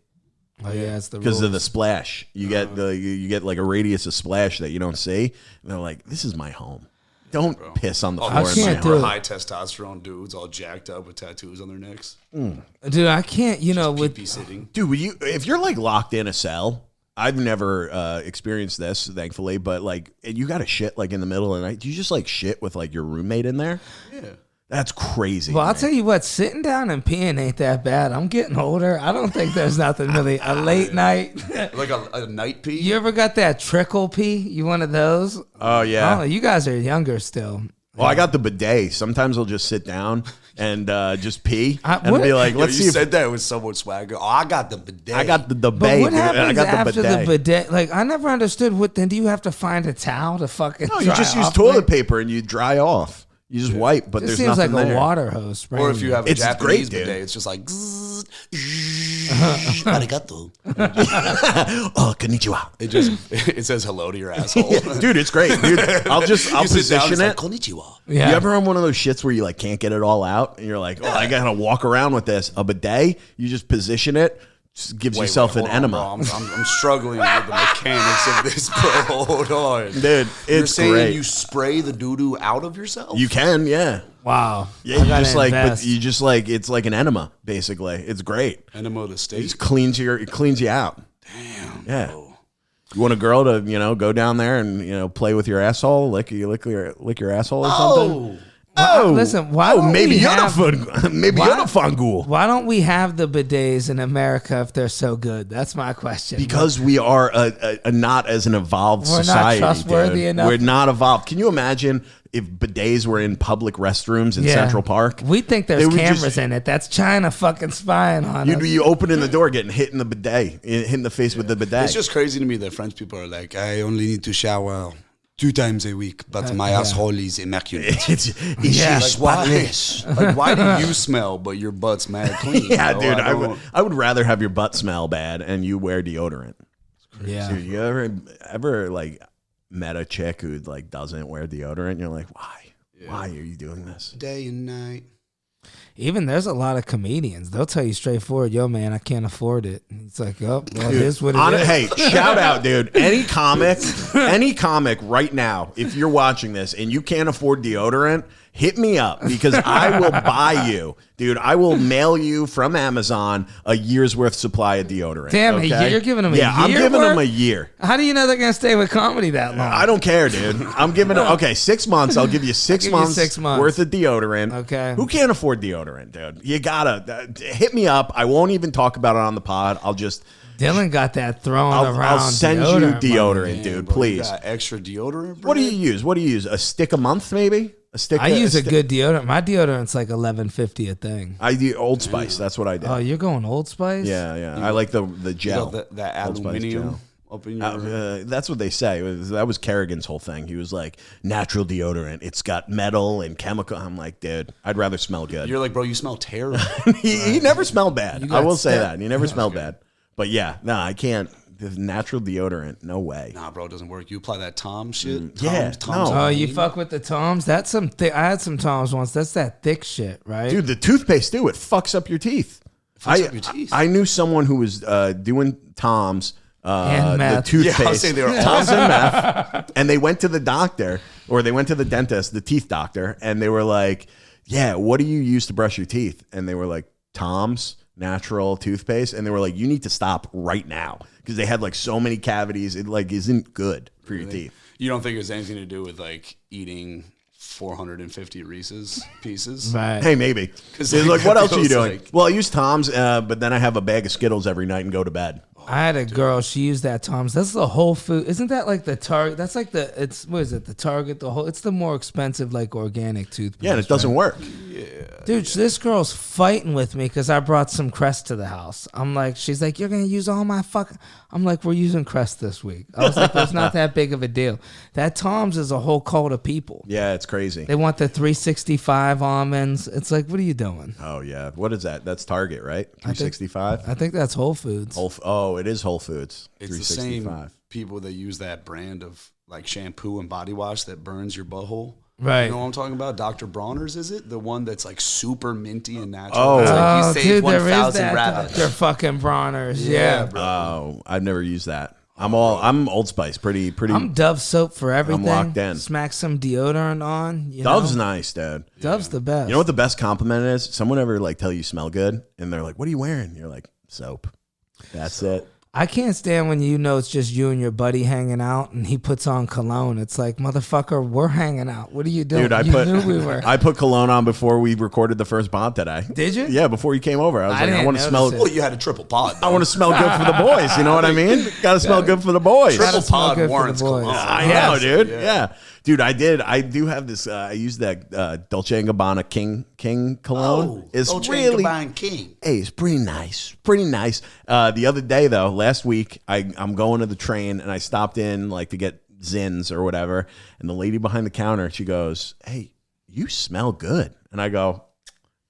Oh, yeah, it's the because of the rules. splash. You get you get like a radius of splash that you don't see. And they're like, this is my home. Don't piss on the floor. I in my can't house. do it. high testosterone dudes all jacked up with tattoos on their necks. Dude, I can't, you know, with Pee sitting. Dude, if you're like locked in a cell, I've never experienced this, thankfully, but like, and you got to shit like in the middle of the night. Do you just like shit with like your roommate in there? Yeah. That's crazy. Well, I'll man. tell you what, sitting down and peeing ain't that bad. I'm getting older. I don't think there's nothing really. A late night. Like a night pee. You ever got that trickle pee? You one of those? Oh yeah. Oh, you guys are younger still. Well, I got the bidet. Sometimes I'll just sit down and just pee and what- be like, Yo, let's you see if said that with so much swagger. Oh, I got the bidet. I got the But bidet. what dude. I happens got after the bidet? Like, I never understood what. Then do you have to find a towel to fucking? No, you dry just use off toilet with? paper and you dry off. You just wipe, but It there's seems like nothing a there. water hose. Or if you have a It's Japanese great, dude. bidet, it's just like. Arigato. Oh, konnichiwa. It says hello to your asshole. Dude, it's great. Dude, I'll You sit down, position it's like, it. Konnichiwa. Yeah. You ever on one of those shits where you like can't get it all out and you're like, oh, I gotta walk around with this. A bidet, you just position it, just gives Wait, yourself wait, an hold on, enema. bro. I'm struggling with the mechanics of this, bro. Hold on. Dude, You're it's saying great. you spray the doo-doo out of yourself? You can, yeah. Wow. Yeah, I you gotta just like, but invest. you just like, it's like an enema, basically. It's great. Enema the It state. just cleans you out. Damn. Yeah. Bro. You want a girl to, go down there and, play with your asshole, lick your asshole or something? Oh, listen, why don't maybe we you're have- maybe why- you're the fungul. Why don't we have the bidets in America if they're so good? That's my question. Because we are a not as an evolved We're not society. trustworthy dude. enough. We're not evolved. Can you imagine if bidets were in public restrooms in Central Park? We think They there's would cameras just- in it. That's China fucking spying on You'd us. be opening the door, getting hit in the bidet, hit in the face with the bidet. It's just crazy to me that French people are like, I only need to shower 2 times a week, but my yeah. asshole is immaculate. it's Yeah. just Like, why? spotless. Like, why do you smell, but your butt's mad clean? Yeah, bro? dude. don't- I would rather have your butt smell bad and you wear deodorant. Yeah. Dude, you ever like met a chick who like doesn't wear deodorant? You're like, why? Why are you doing this? Day and night. Even there's a lot of comedians. They'll tell you straightforward, yo, man, I can't afford it. It's like, oh, well, it is what it is. Hey, shout out, dude. Any comic right now, if you're watching this and you can't afford deodorant, hit me up because I will buy you. Dude, I will mail you from Amazon a year's worth supply of deodorant. Damn, okay? you're giving them a Yeah, I'm year giving them worth? a year. How do you know they're going to stay with comedy that long? I don't care, dude. I'm giving them, 6 months. I'll give you 6 give you months, 6 months. worth of deodorant. Okay. Who can't afford deodorant, dude? You gotta hit me up. I won't even talk about it on the pod. I'll just, Dylan got that thrown around. I'll send you deodorant, Damn, dude, bro, please. You got extra deodorant, bro? What do you use? What do you use? A stick a month, maybe? A stick. I use a good deodorant. My deodorant's like $11.50 a thing. I do Old Spice. That's what I do. Oh, you're going Old Spice? Yeah. I like the You gel. got that Old Spice aluminium gel. up in your... That's what they say. That was Kerrigan's whole thing. He was like, natural deodorant. It's got metal and chemical. I'm like, dude, I'd rather smell good. You're like, bro, you smell terrible. he never smelled bad. got I will say step- that. He never smelled bad. But yeah, no, I can't. The natural deodorant, no way. Nah, bro, it doesn't work. You apply that Tom shit. Yeah, Tom's no. Oh, you fuck with the Toms? That's some thick. I had some Toms once. That's that thick shit, right? Dude, the toothpaste too. It fucks up your teeth. Fucks up your teeth. I knew someone who was doing Tom's And the meth. Yeah, I was toothpaste. saying they were all Tums and meth. And they went to the doctor, or they went to the dentist, the teeth doctor, and they were like, yeah, what do you use to brush your teeth? And they were like, Tom's natural toothpaste. And they were like, you need to stop right now, because they had like so many cavities. It like isn't good for your teeth. You don't think it was anything to do with like eating 450 Reese's pieces? Right. Hey, maybe. 'Cause, They're like, like, what that else are you feels doing? like- Well, I use Tom's, but then I have a bag of Skittles every night and go to bed. I had a girl. She used that Tom's. That's the Whole Food. Isn't that like the Target? That's like it's what is it? The Target. The whole. It's the more expensive like organic toothpaste. Yeah, and it doesn't work. Dude, this girl's fighting with me because I brought some Crest to the house. I'm like, she's like, you're gonna use all my fucking. I'm like, we're using Crest this week. I was like, it's not that big of a deal. That Tom's is a whole cult of people. Yeah, it's crazy. They want the 365 almonds. It's like, what are you doing? Oh yeah, what is that? That's Target, right? 365. I think that's Whole Foods. Oh, it is Whole Foods. It's the same people that use that brand of like shampoo and body wash that burns your butthole. Right. You know what I'm talking about? Dr. Bronner's, is it? The one that's like super minty and natural. Oh. It's like Oh, you saved dude, there is 1,000 that rabbits. Dr. fucking Bronner's. Yeah. bro. Oh, I've never used that. I'm Old Spice, pretty. I'm Dove soap for everything. locked in. Smack some deodorant on. You Dove's know? nice, dude. Dove's the best. You know what the best compliment is? Someone ever like tell you smell good, and they're like, "What are you wearing?" You're like, "Soap." That's it. I can't stand when you know it's just you and your buddy hanging out and he puts on cologne. It's like, motherfucker, we're hanging out. What are you doing? Dude, You knew we were. I put cologne on before we recorded the first pod today. Did you? Yeah, before you came over. I was like, I didn't want to notice smell. it. Well, you had a triple pod. I want to smell good for the boys. You know what I mean? Got to smell good for the boys. Triple smell pod good for the warrants boys. cologne. I Yes. know, dude. Yeah. Dude, I do have this. I use that Dolce & Gabbana King cologne. It's Dolce really. & Gabbana King. Hey, it's pretty nice. Pretty nice. The other day, though, last week, I'm going to the train, and I stopped in like to get Zins or whatever. And the lady behind the counter, she goes, "Hey, you smell good." And I go,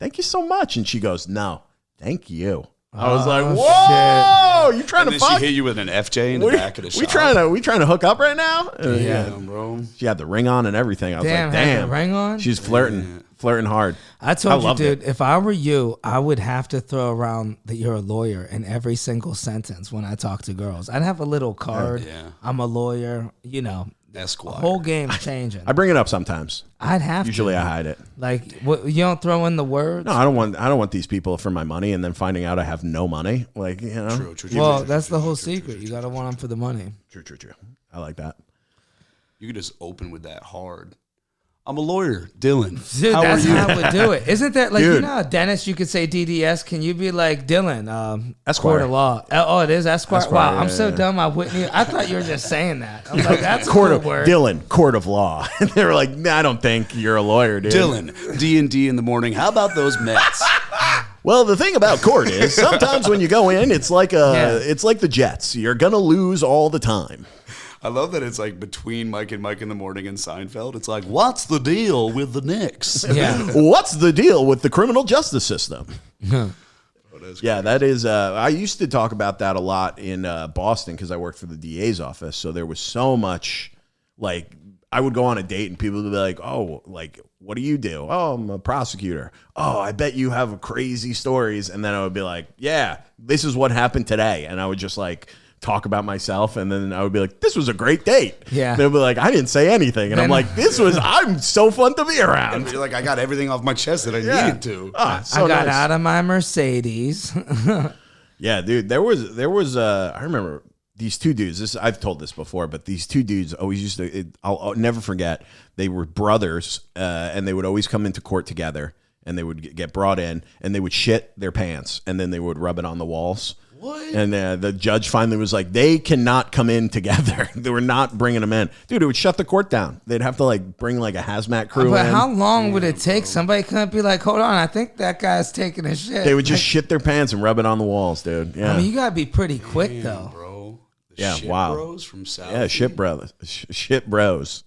"Thank you so much." And she goes, "No, thank you." I was like, "Whoa, you trying And to then fuck?" she hit you with an FJ in the back of the shop. We trying to hook up right now? Yeah, bro. She had the ring on and everything. I was Damn, like, had the damn. ring on? She's flirting hard. I told you, loved dude, it. if I were you, I would have to throw around that you're a lawyer in every single sentence when I talk to girls. I'd have a little card. Yeah. I'm a lawyer, you know. Esquire. Whole game changing. I bring it up sometimes. I'd have Usually to. I hide it. Like, what, you don't throw in the words? No, I don't want these people for my money and then finding out I have no money. Like, you know. True. Well, that's the whole secret. You got to want them for the money. True. I like that. You could just open with that hard. I'm a lawyer, Dylan. Dude, How that's are you? how I would do it. Isn't that like, you Dude. know, how Dennis, you could say DDS. Can you be like, Dylan, Esquire. court of law? Oh, it is Esquire? Esquire, Wow, yeah, I'm so yeah. dumb. I wouldn't. I thought you were just saying that. I'm like, that's a Court cool of word. Dylan, court of law. And they were like, nah, I don't think you're a lawyer, dude. Dylan, D&D in the morning. How about those Mets? Well, the thing about court is sometimes when you go in, it's like Yeah. it's like the Jets. You're gonna lose all the time. I love that it's like between Mike in the morning and Seinfeld. It's like, what's the deal with the Knicks? Yeah. What's the deal with the criminal justice system? Yeah, that is. I used to talk about that a lot in Boston because I worked for the DA's office. So there was so much, like, I would go on a date and people would be like, "Oh, like, what do you do?" "Oh, I'm a prosecutor." "Oh, I bet you have crazy stories." And then I would be like, "Yeah, this is what happened today," and I would just like talk about myself, and then I would be like, "This was a great date." Yeah. They'd be like, "I didn't say anything," and I'm Then- like, I'm so fun to be And around. you're like, I got everything off my chest that I Yeah. needed to. Ah, so I got nice. out of my Mercedes. Yeah, dude, there was I remember these two dudes. I've told this before, but these two dudes always used to. I'll never forget. They were brothers, and they would always come into court together, and they would get brought in, and they would shit their pants, and then they would rub it on the walls. What? And the judge finally was like, they cannot come in together. They were not bringing them in, dude. It would shut the court down. They'd have to like bring like a hazmat crew But in. how long would it take? Somebody couldn't be like, hold on, I think that guy's taking a shit. They would just shit their pants and rub it on the walls, dude. Yeah. I mean, you got to be pretty quick, though. Bro. The Yeah, shit wow. bros from South. Yeah, shit brothers, shit bros,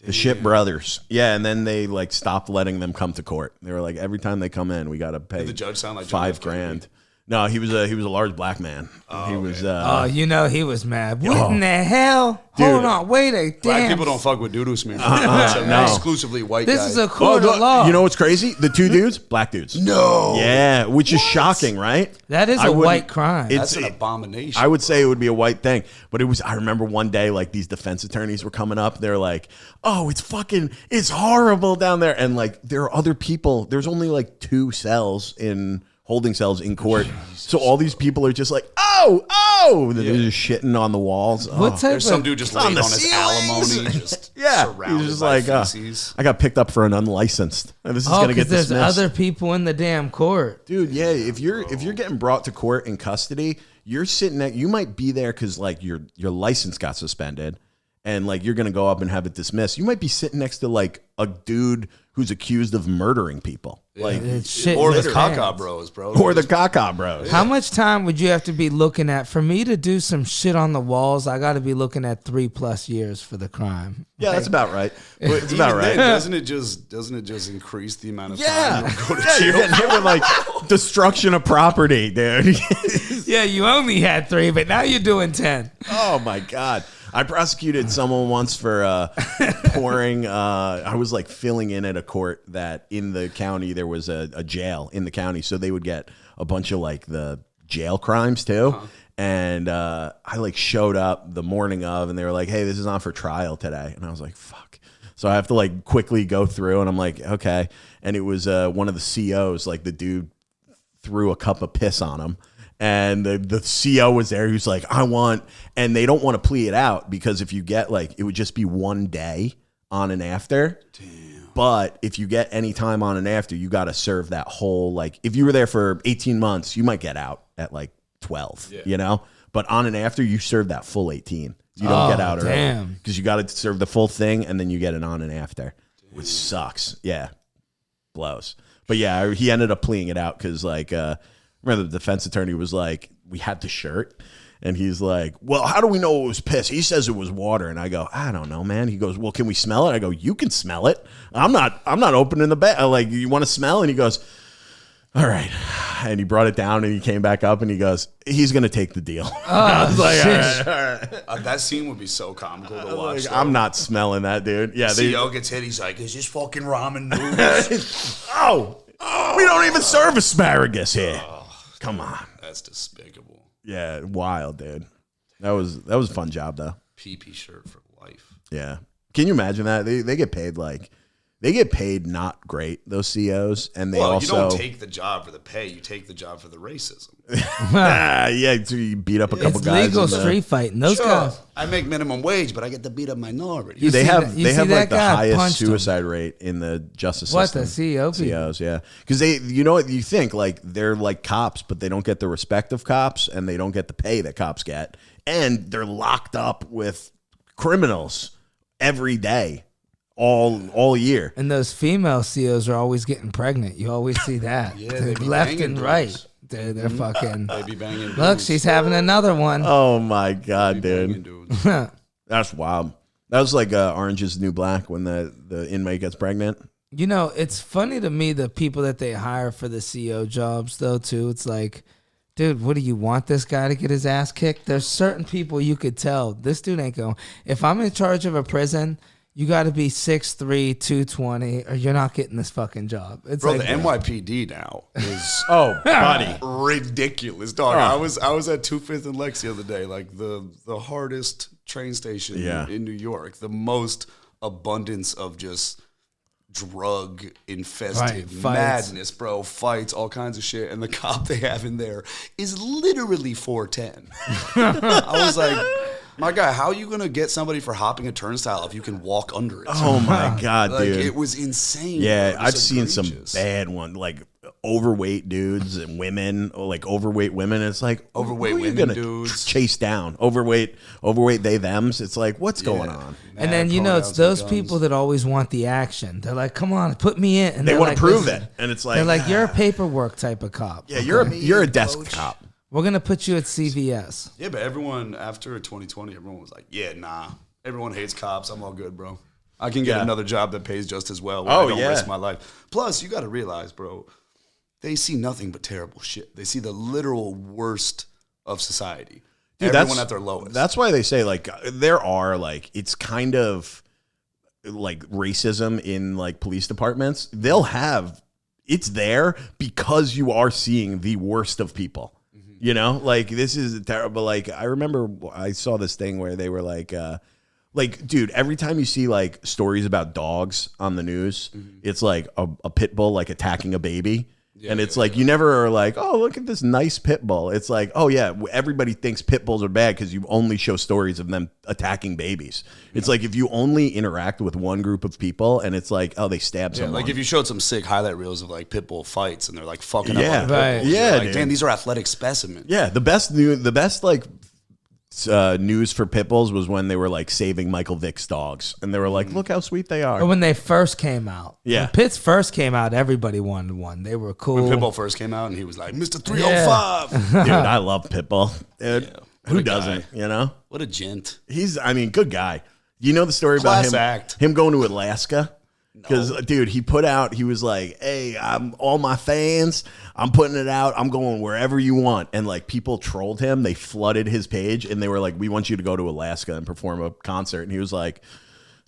the shit brothers. Yeah, and then they like stopped letting them come to court. They were like, every time they come in, we got to pay. Did the judge sound like John F. $5,000? No, he was a large black man. He was. He was mad. What in the hell? Dude. Hold on, wait a damn. Black people don't fuck with doo-doo smear. It's an exclusively white This guy. is a court of law. You know what's crazy? The two dudes, black dudes. No. Yeah, which is shocking, right? That is I a wouldn't- white crime. That's an abomination. I would say it would be a white thing, but it was. I remember one day, like these defense attorneys were coming up. They're like, "Oh, it's horrible down there," and like there are other people. There's only like 2 holding cells in court, so all these people are just like, "Oh," they're just shitting on the walls. What type There's some of dude just on laying the on his ceilings. alimony, just Yeah, surrounded he's just by like, feces. I got picked up for an unlicensed, and this is gonna get there's dismissed. other people in the damn court. Dude, yeah, if you're getting brought to court in custody, you're sitting there. You might be there because like your license got suspended, and like you're gonna go up and have it dismissed. You might be sitting next to like a dude who's accused of murdering people, like It's shit Or in the his caca pants. bros, bro. or the caca bros. How much time would you have to be looking at for me to do some shit on the walls? I got to be looking at 3+ years for the crime. Yeah, that's about right. It's Even about then, right. doesn't it just increase the amount of Yeah, time you'll go to yeah, you're jail? getting hit with like destruction of property, dude. Yeah, you only had 3, but now you're doing 10. Oh my God. I prosecuted someone once for pouring. I was like filling in at a court that in the county there was a jail in the county, so they would get a bunch of like the jail crimes too. And I like showed up the morning of, and they were like, "Hey, this is on for trial today," and I was like, "Fuck." So I have to like quickly go through, and I'm like, "Okay." And it was one of the COs, like the dude threw a cup of piss on him. And the CO was there. He was like, and they don't want to plea it out because if you get like, it would just be 1 day on and after. Damn. But if you get any time on and after, you got to serve that whole, like, if you were there for 18 months, you might get out at like 12, you know? But on and after, you serve that full 18. You don't get out early because you got to serve the full thing and then you get it on and after, which sucks. Yeah. Blows. But yeah, he ended up pleading it out because like, remember the defense attorney was like, we had the shirt. And he's like, well, how do we know it was piss? He says it was water. And I go, I don't know, man. He goes, well, can we smell it? I go, you can smell it. I'm not opening the bag. Like, you want to smell? And he goes, all right. And he brought it down and he came back up and he goes, he's going to take the deal. I was like, all right. That scene would be so comical to watch. Like, I'm not smelling that, dude. Yeah. CO gets hit. He's like, is this fucking ramen noodles? We don't even serve asparagus here. Come on. That's despicable. Yeah, wild, dude. That was a fun job though. PP shirt for life. Yeah. Can you imagine that? They get paid like they get paid not great, those COs, and they Well, also you don't take the job for the pay, you take the job for the racism. yeah, so you beat up a couple It's guys. legal in the- street fighting. Those guys. I make minimum wage, but I get to beat up minorities. Dude, they see have that- you they see have like that the guy highest punched him. suicide rate in the justice What, system. the CEO people? COs, yeah, because they, you know what, you think like they're like cops, but they don't get the respect of cops, and they don't get the pay that cops get, and they're locked up with criminals every day, all year. And those female CEOs are always getting pregnant. You always see that. Yeah, they be left banging and dudes. right. They're fucking. They be banging Look, dudes. she's having another one. Oh my god, Banging dude, dudes. that's wild. That was like Orange Is the New Black when the inmate gets pregnant. You know, it's funny to me the people that they hire for the CEO jobs, though, too. It's like, dude, what do you want this guy to get his ass kicked? There's certain people you could tell this dude ain't going. If I'm in charge of a prison, you got to be 6'3", 220, or you're not getting this fucking job. It's Bro, like, the NYPD now is Oh, buddy. ridiculous, dog. I was at 25th and Lex the other day, like the hardest train station in New York, the most abundance of just drug infested Fights. madness, bro, fights, all kinds of shit, and the cop they have in there is literally 4'10". I was like, my guy, how are you gonna get somebody for hopping a turnstile if you can walk under it? Oh my god, Like, dude. it was insane. Yeah, bro. It was I've seen some egregious. bad ones, like overweight dudes and women, or like overweight women. It's like Overweight who are you women, gonna dudes. chase down. Overweight they thems. It's like what's going on? and then, you know, it's those people that always want the action. They're like, come on, put me in. And They they're want like, to prove listen, it, and it's like They're like, you're a paperwork type of cop. yeah, you're a desk cop. We're going to put you at CVS. Yeah, but everyone after 2020, everyone was like, "Yeah, nah." Everyone hates cops. I'm all good, bro. I can get Yeah. another job that pays just as well. Where Oh, I don't yeah. risk my life. Plus, you got to realize, bro, they see nothing but terrible shit. They see the literal worst of society. Dude, Everyone at their lowest. That's why they say, like, there are, like, it's kind of like racism in like police departments. They'll have, it's there because you are seeing the worst of people. You know, like, this is terrible. Like, I remember I saw this thing where they were like, dude, every time you see like stories about dogs on the news, it's like a pit bull like attacking a baby. And it's like, you never are like, oh, look at this nice pit bull. It's like, oh, yeah, everybody thinks pit bulls are bad because you only show stories of them attacking babies. It's like if you only interact with one group of people and it's like, oh, they stab someone. Like if you showed some sick highlight reels of like pit bull fights and they're like fucking up Yeah. on pit Right. bulls, Yeah, you're like, dude. damn, these are athletic specimens. Yeah, the best like news for pit bulls was when they were like saving Michael Vick's dogs, and they were like, "Look how sweet they are." Or when they first came out. Yeah. When Pitts first came out, everybody wanted one. They were cool. When Pitbull first came out and he was like, Mr. 305. Dude, I love Pitbull. Dude, Yeah, who what a doesn't? guy. You know, What a gent. he's, I mean, good guy. You know the story Class about act. him going to Alaska? Because, dude, he was like, hey, I'm all my fans, I'm putting it out. I'm going wherever you want. And like people trolled him. They flooded his page and they were like, we want you to go to Alaska and perform a concert. And he was like,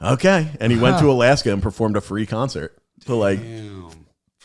okay. And he went to Alaska and performed a free concert. So like, Damn.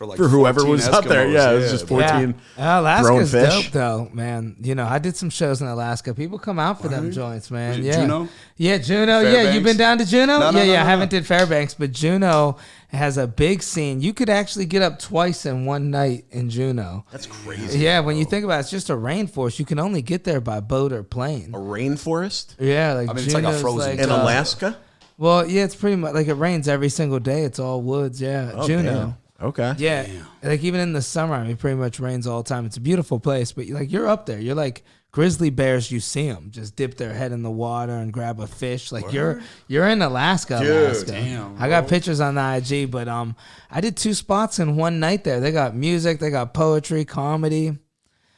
Like for whoever 14 was up there. Eskimos, Yeah, it was just 14 Alaska's throwing dope fish. though, man. You know, I did some shows in Alaska. People come out for them joints, man. Was it Yeah. Juneau? Yeah, Juneau. Yeah, Fairbanks? you've been down to Juneau? No, I no, haven't did Fairbanks, but Juneau has a big scene. You could actually get up twice in one night in Juneau. That's crazy. Yeah, when you think about it, it's just a rainforest. You can only get there by boat or plane. A rainforest Yeah, like I mean, it's like a Juneau's frozen in uh, Alaska? Well, yeah, it's pretty much like it rains every single day. It's all woods. Yeah, Oh, Juneau. damn. Okay. Yeah, like even in the summer, I mean, pretty much rains all the time. It's a beautiful place, but like you're up there, you're like grizzly bears. You see them just dip their head in the water and grab a fish. Like you're in Alaska. Dude, damn, I got pictures on the IG, but I did 2 spots in one night there. They got music, they got poetry, comedy.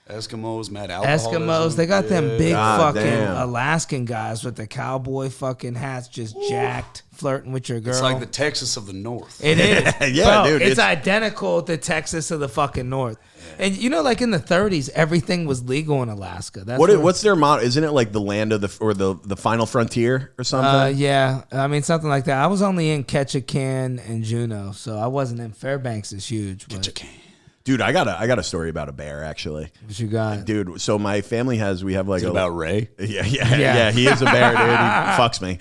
Eskimos, mad alcoholism. Eskimos, they got them big God fucking damn. Alaskan guys with the cowboy fucking hats, just jacked, flirting with your girl. It's like the Texas of the North. It is. Yeah, Bro, dude, It's it's- identical to Texas of the fucking North. And you know, like in the 30s, everything was legal in Alaska. That's What's their motto? Isn't it like the land of the final frontier or something? yeah, I mean, something like that. I was only in Ketchikan and Juneau, so I wasn't in Fairbanks. Is huge. But Dude, I got a story about a bear actually. what you got? Dude, so my family we have like Is it about Ray? Yeah, he is a bear, dude. He fucks me.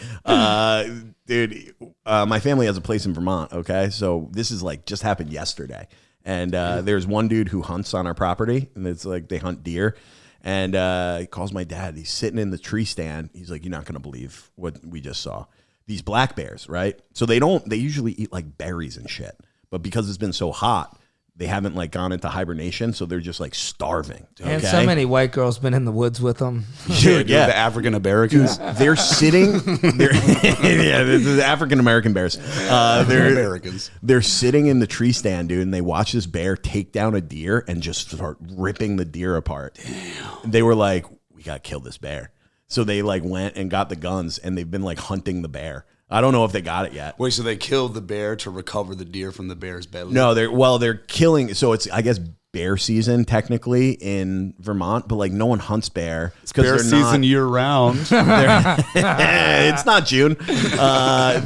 Dude, my family has a place in Vermont, okay? So this is like just happened yesterday. And there's one dude who hunts on our property, and it's like they hunt deer. And he calls my dad. He's sitting in the tree stand. He's like, you're not going to believe what we just saw. These black bears, right? So they usually eat like berries and shit. But because it's been so hot, they haven't like gone into hibernation, so they're just like starving. And okay? so many white girls been in the woods with them. Dude, The yeah. African Americans. They're sitting. The African American bears. Americans. They're sitting in the tree stand, dude, and they watch this bear take down a deer and just start ripping the deer apart. Damn. They were like, "We gotta kill this bear." So they like went and got the guns, and they've been like hunting the bear. I don't know if they got it yet. Wait, so they killed the bear to recover the deer from the bear's belly? No, they're killing. So it's, I guess, bear season technically in Vermont, but like no one hunts bear because Bear season year round. it's not June.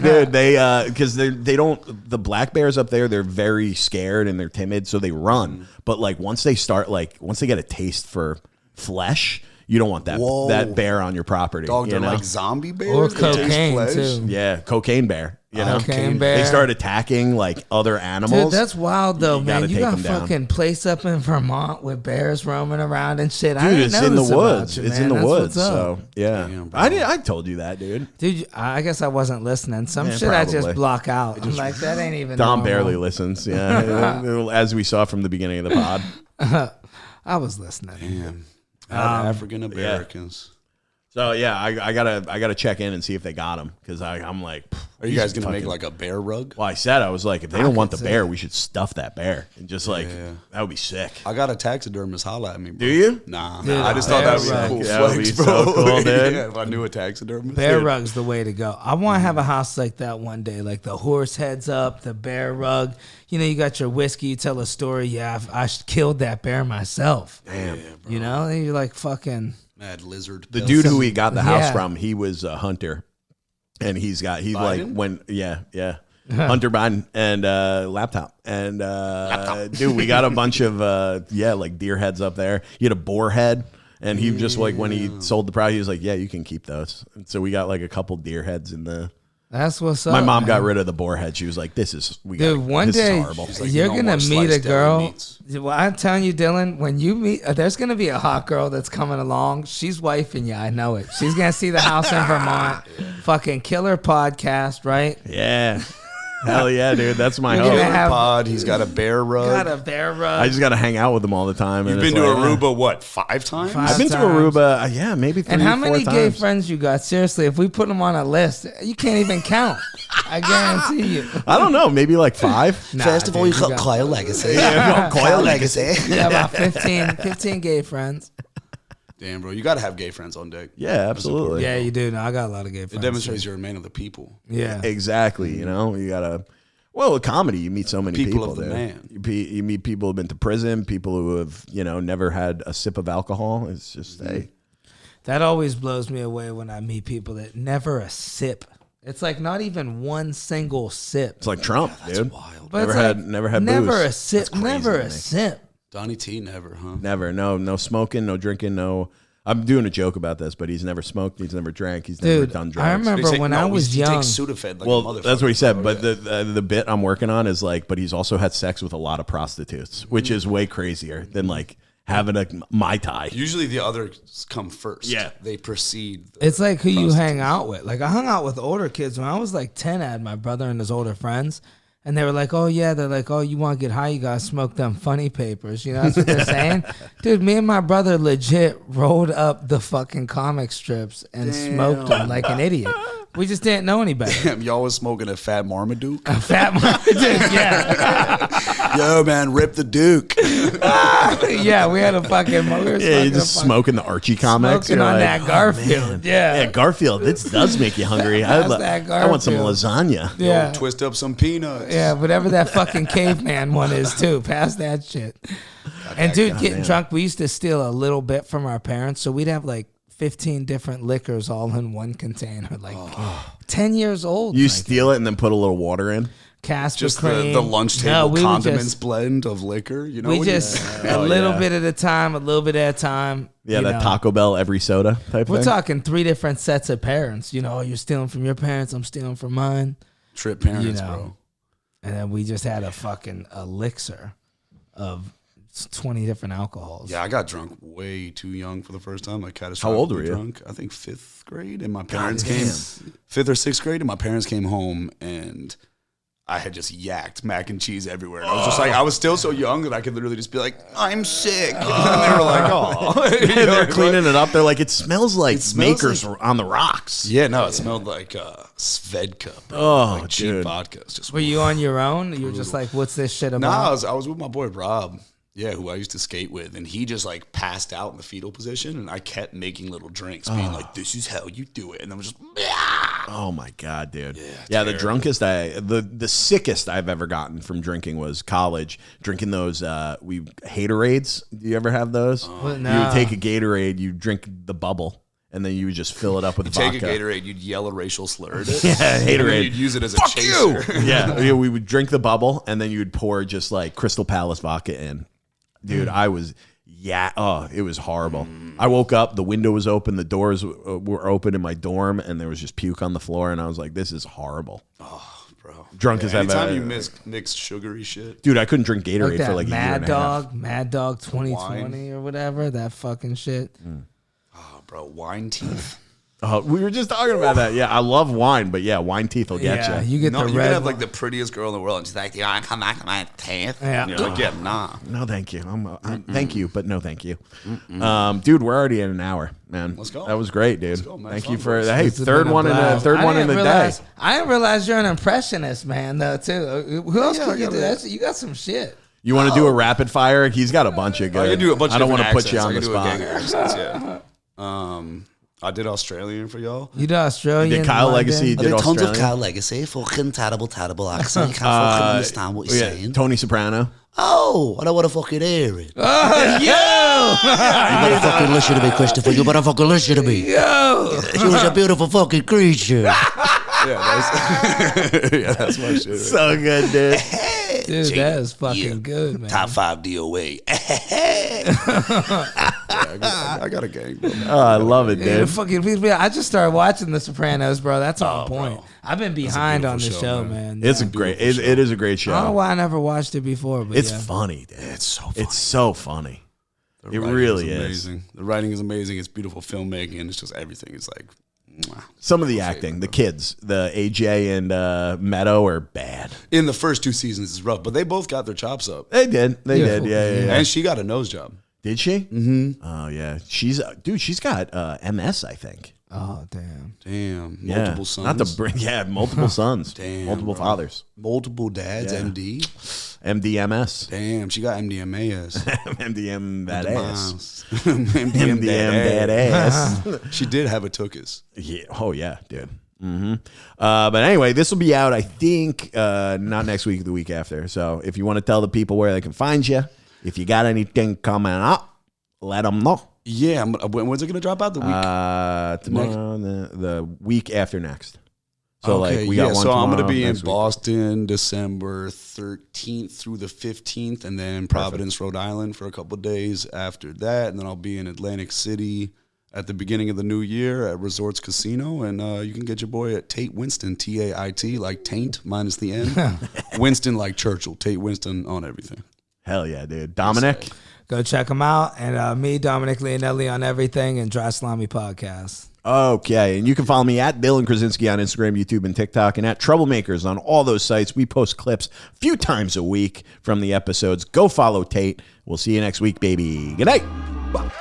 Because they don't. The black bears up there, they're very scared and they're timid, so they run. But like once they get a taste for flesh, you don't want that bear on your property. Dog, you they're know? like zombie bears. Or that taste cocaine, flesh? too. Yeah, cocaine bear. You know, Cocaine bear. They start attacking like other animals. Dude, that's wild though, You man. gotta You take got them down. fucking place up in Vermont with bears roaming around and shit. I Dude, didn't it's know in the this about woods. you, It's man. in the That's woods. what's up. So yeah, Damn, bro. I told you that, dude. Dude, I guess I wasn't listening. Some Yeah, shit I just probably. block out. I'm like, that ain't even Dom normal. barely listens. Yeah, as we saw from the beginning of the pod. I was listening. Damn. African Americans. So yeah, I gotta check in and see if they got him because I'm like, Are you guys gonna make like a bear rug? Well, I said I was like, if they don't want the bear, we should stuff that bear and just like that would be sick. I got a taxidermist holla at me, bro. Do you? Nah, Dude, I just thought that would be a cool flex, bro. So cool, dude. Yeah, if I knew a taxidermist. Bear rug's the way to go. I want to have a house like that one day, like the horse heads up, the bear rug. You know, you got your whiskey, you tell a story. Yeah, I killed that bear myself. Damn. You know, and you're like fucking Mad lizard. The dude who we got the house Yeah. from, he was a hunter, and he's Biden? like when Hunter Biden and laptop and dude, we got a bunch of like deer heads up there. He had a boar head, and he just like when he sold the product, he was like, yeah, you can keep those. And so we got like a couple deer heads in the. That's what's up. My mom man. got rid of the boar head. She was like, "This is One this day is horrible." like, you're you don't gonna want meet a sliced deli girl. meats. Well, I'm telling you, Dylan, when you meet, there's gonna be a hot girl that's coming along. She's wifing you. I know it. She's gonna see the house in Vermont. Fucking killer podcast, right? Yeah, hell yeah, dude. That's my You're hope. gonna Killer have- pod. He's got a bear rug. Got a bear rug. I just got to hang out with them all the time. You've and been it's to like, Aruba what 5 times? Five. I've been to times. Aruba, yeah, maybe 3 and how many 4 gay times. friends you got? Seriously, if we put them on a list, you can't even count. I guarantee you. I don't know, maybe like 5. Nah, First of all, dude, you got got- Kyle Legacy. Yeah, Kyle Legacy. Yeah, about 15 gay friends. Damn, bro, you got to have gay friends on deck. Yeah, absolutely. Yeah, you do. No, I got a lot of gay friends. It demonstrates you're a man of the people. Yeah. Exactly. You know, you gotta. Well, with comedy, you meet so many people. People of the dude. man. You meet people who've been to prison, people who have never had a sip of alcohol. It's just hey, That always blows me away when I meet people that never a sip. It's like not even one single sip. it's like Trump, dude. Wild. But Never it's had like, never had never booze. a sip. That's crazy Never to a me. sip. Donnie T never, huh? Never. No smoking, no drinking, no. I'm doing a joke about this, but he's never smoked, he's never drank, he's never Dude, done drugs. I remember when I was he young. takes Sudafed like a Well, motherfucker. that's what he said. bro, But yeah. the bit I'm working on is like, but he's also had sex with a lot of prostitutes, which is way crazier than like having a Mai Tai. Usually the others come first. Yeah. They precede. It's like who you hang out with. Like I hung out with older kids when I was like 10. I had my brother and his older friends, and they were like, "Oh yeah," they're like, "Oh, you want to get high? You gotta smoke them funny papers." You know that's what they're saying, dude. Me and my brother legit rolled up the fucking comic strips and smoked them like an idiot. We just didn't know any better. Damn, y'all was smoking a fat Marmaduke. Fat dude, yeah, Yo, man, rip the Duke. yeah. We had a fucking. We were Yeah, you're just smoking the Archie comics. smoking You're on like, that Garfield. yeah, Garfield. This does make you hungry. That's that I want some Garfield. lasagna. Yeah. Twist up some peanuts. Yeah, whatever that fucking caveman one is too. Pass that shit. And dude, getting drunk, we used to steal a little bit from our parents, so we'd have like 15 different liquors all in one container. Like 10 years old. You like steal it and then put a little water in. Casper Just cream. the lunch No, table we would condiments just- blend of liquor. You know, We when you- just a little bit at a time, a little bit at a time. Yeah, you that know. Taco Bell every soda type We're thing. talking 3 different sets of parents. You know, you're stealing from your parents, I'm stealing from mine. trip parents, You know. bro. And then we just had a fucking elixir of 20 different alcohols. Yeah, I got drunk way too young for the first time. Like catastrophically How old were you? drunk. I think 5th grade, and my parents came 5th or 6th grade, and my parents came home, and I had just yacked mac and cheese everywhere. And I was just like, I was still so young that I could literally just be like, I'm sick. And they were like, oh. They're cleaning it up. They're like, it smells like smells Makers on the rocks. Yeah, no, it smelled like Svedka. Bro. Oh, like cheap dude. vodka. It's just Were you on your own? You were just like, what's this shit about? Nah, I was with my boy Rob. Yeah, who I used to skate with, and he just like passed out in the fetal position, and I kept making little drinks, being like, "This is how you do it," and I was just, Oh my god, dude. Yeah, the drunkest the sickest I've ever gotten from drinking was college. Drinking those Haterades. Do you ever have those? Well, You no. would take a Gatorade, you drink the bubble, and then you would just fill it up with vodka. take a Gatorade, you'd yell a racial slur at it, Yeah, and then Haterade. you'd use it as a Fuck chaser. you! Yeah, we would drink the bubble, and then you would pour just like Crystal Palace vodka in. Dude, I was it was horrible. I woke up, the window was open, the doors were open in my dorm, and there was just puke on the floor, and I was like, this is horrible. Bro, Drunk as I've anytime ever. you mix sugary shit, Dude, I couldn't drink Gatorade Like that for like a year and a half. Mad Dog 2020 or whatever, that fucking shit. oh, bro, wine teeth. Oh, we were just talking about that. Yeah, I love wine, but yeah, wine teeth will get Yeah, you. you get No, the you red can have one. like the prettiest girl in the world, and she's like, "You want to come back to my teeth?" Yeah. And you're like, "Yeah, nah." No, thank you. Thank you, but no, thank you. Dude, we're already in an hour, man. Let's go. That was great, dude. go, man. Thank Fun, you for boys. hey, This has third been a one in the blast. third I one in didn't the realize- day. I didn't realize you're an impressionist, man. Though too. Who else can you do? You got some shit. You want to do a rapid fire? He's got a bunch of good. I can do a bunch. I don't want want to put you on the do a spot. gang of accents, yeah. I did Australian for y'all. You do Australian. You did Kyle London? Legacy. I Did did tons of Australian? Kyle Legacy. Fucking terrible accent. You can't fucking understand what you're saying. Tony Soprano. Oh, I don't want to fucking hear it. Oh, yo, You better fucking listen to me, Christopher. You better fucking listen to me. yo. She was a beautiful fucking creature. Yeah, that's my shit. Right? So good, dude. Dude, that is fucking good, man. Top 5 DOA. I got a gang, bro. Oh, I love it, Yeah, dude. fucking, I just started watching The Sopranos, bro. That's on point. bro. I've been behind on the beautiful show, show, man. It's a Yeah. great. It is a great I don't know show. why I never watched it before, but It's yeah. funny, dude. It's so funny. It's so funny. The It writing really is. amazing. The writing is amazing. It's beautiful filmmaking. It's just everything. It's like, mwah. Some of the acting, the kids, the AJ and Meadow are bad. In the first 2 seasons, it's rough, but they both got their chops up. They did. They Yeah. did. Yeah. And she got a nose job. Did she? Mm-hmm. Oh yeah. She's got MS, I think. Oh, damn. Damn. Yeah. Multiple sons. Not to bring. Yeah, multiple sons. Damn, multiple bro. fathers. Multiple dads, Yeah. MD. MDMS. Damn, she got MDMAS. MDM that ass. MDM MDM that ass. She did have a tuchus. Yeah. Oh yeah, dude. Mm-hmm. But anyway, this will be out, I think, not next week, the week after. So if you want to tell the people where they can find you, if you got anything coming up, let them know. Yeah, when's it gonna drop out? The week. Tomorrow, the week after next. So like we got one so I'm gonna tomorrow, be in next week. Boston December 13th through the 15th, and then Providence, Rhode Island for a couple of days after that, and then I'll be in Atlantic City at the beginning of the new year at Resorts Casino, and you can get your boy at Tait Winston, Tait, like taint minus the N, Winston like Churchill, Tait Winston on everything. Hell yeah, dude. Dominic. Go check them out. And me, Dominic Leonelli on everything, and Dry Slimy Podcast. Okay, and you can follow me at Dylan Krasinski on Instagram, YouTube, and TikTok, and at Troublemakers on all those sites. We post clips a few times a week from the episodes. Go follow Tait. We'll see you next week, baby. Good night. Bye.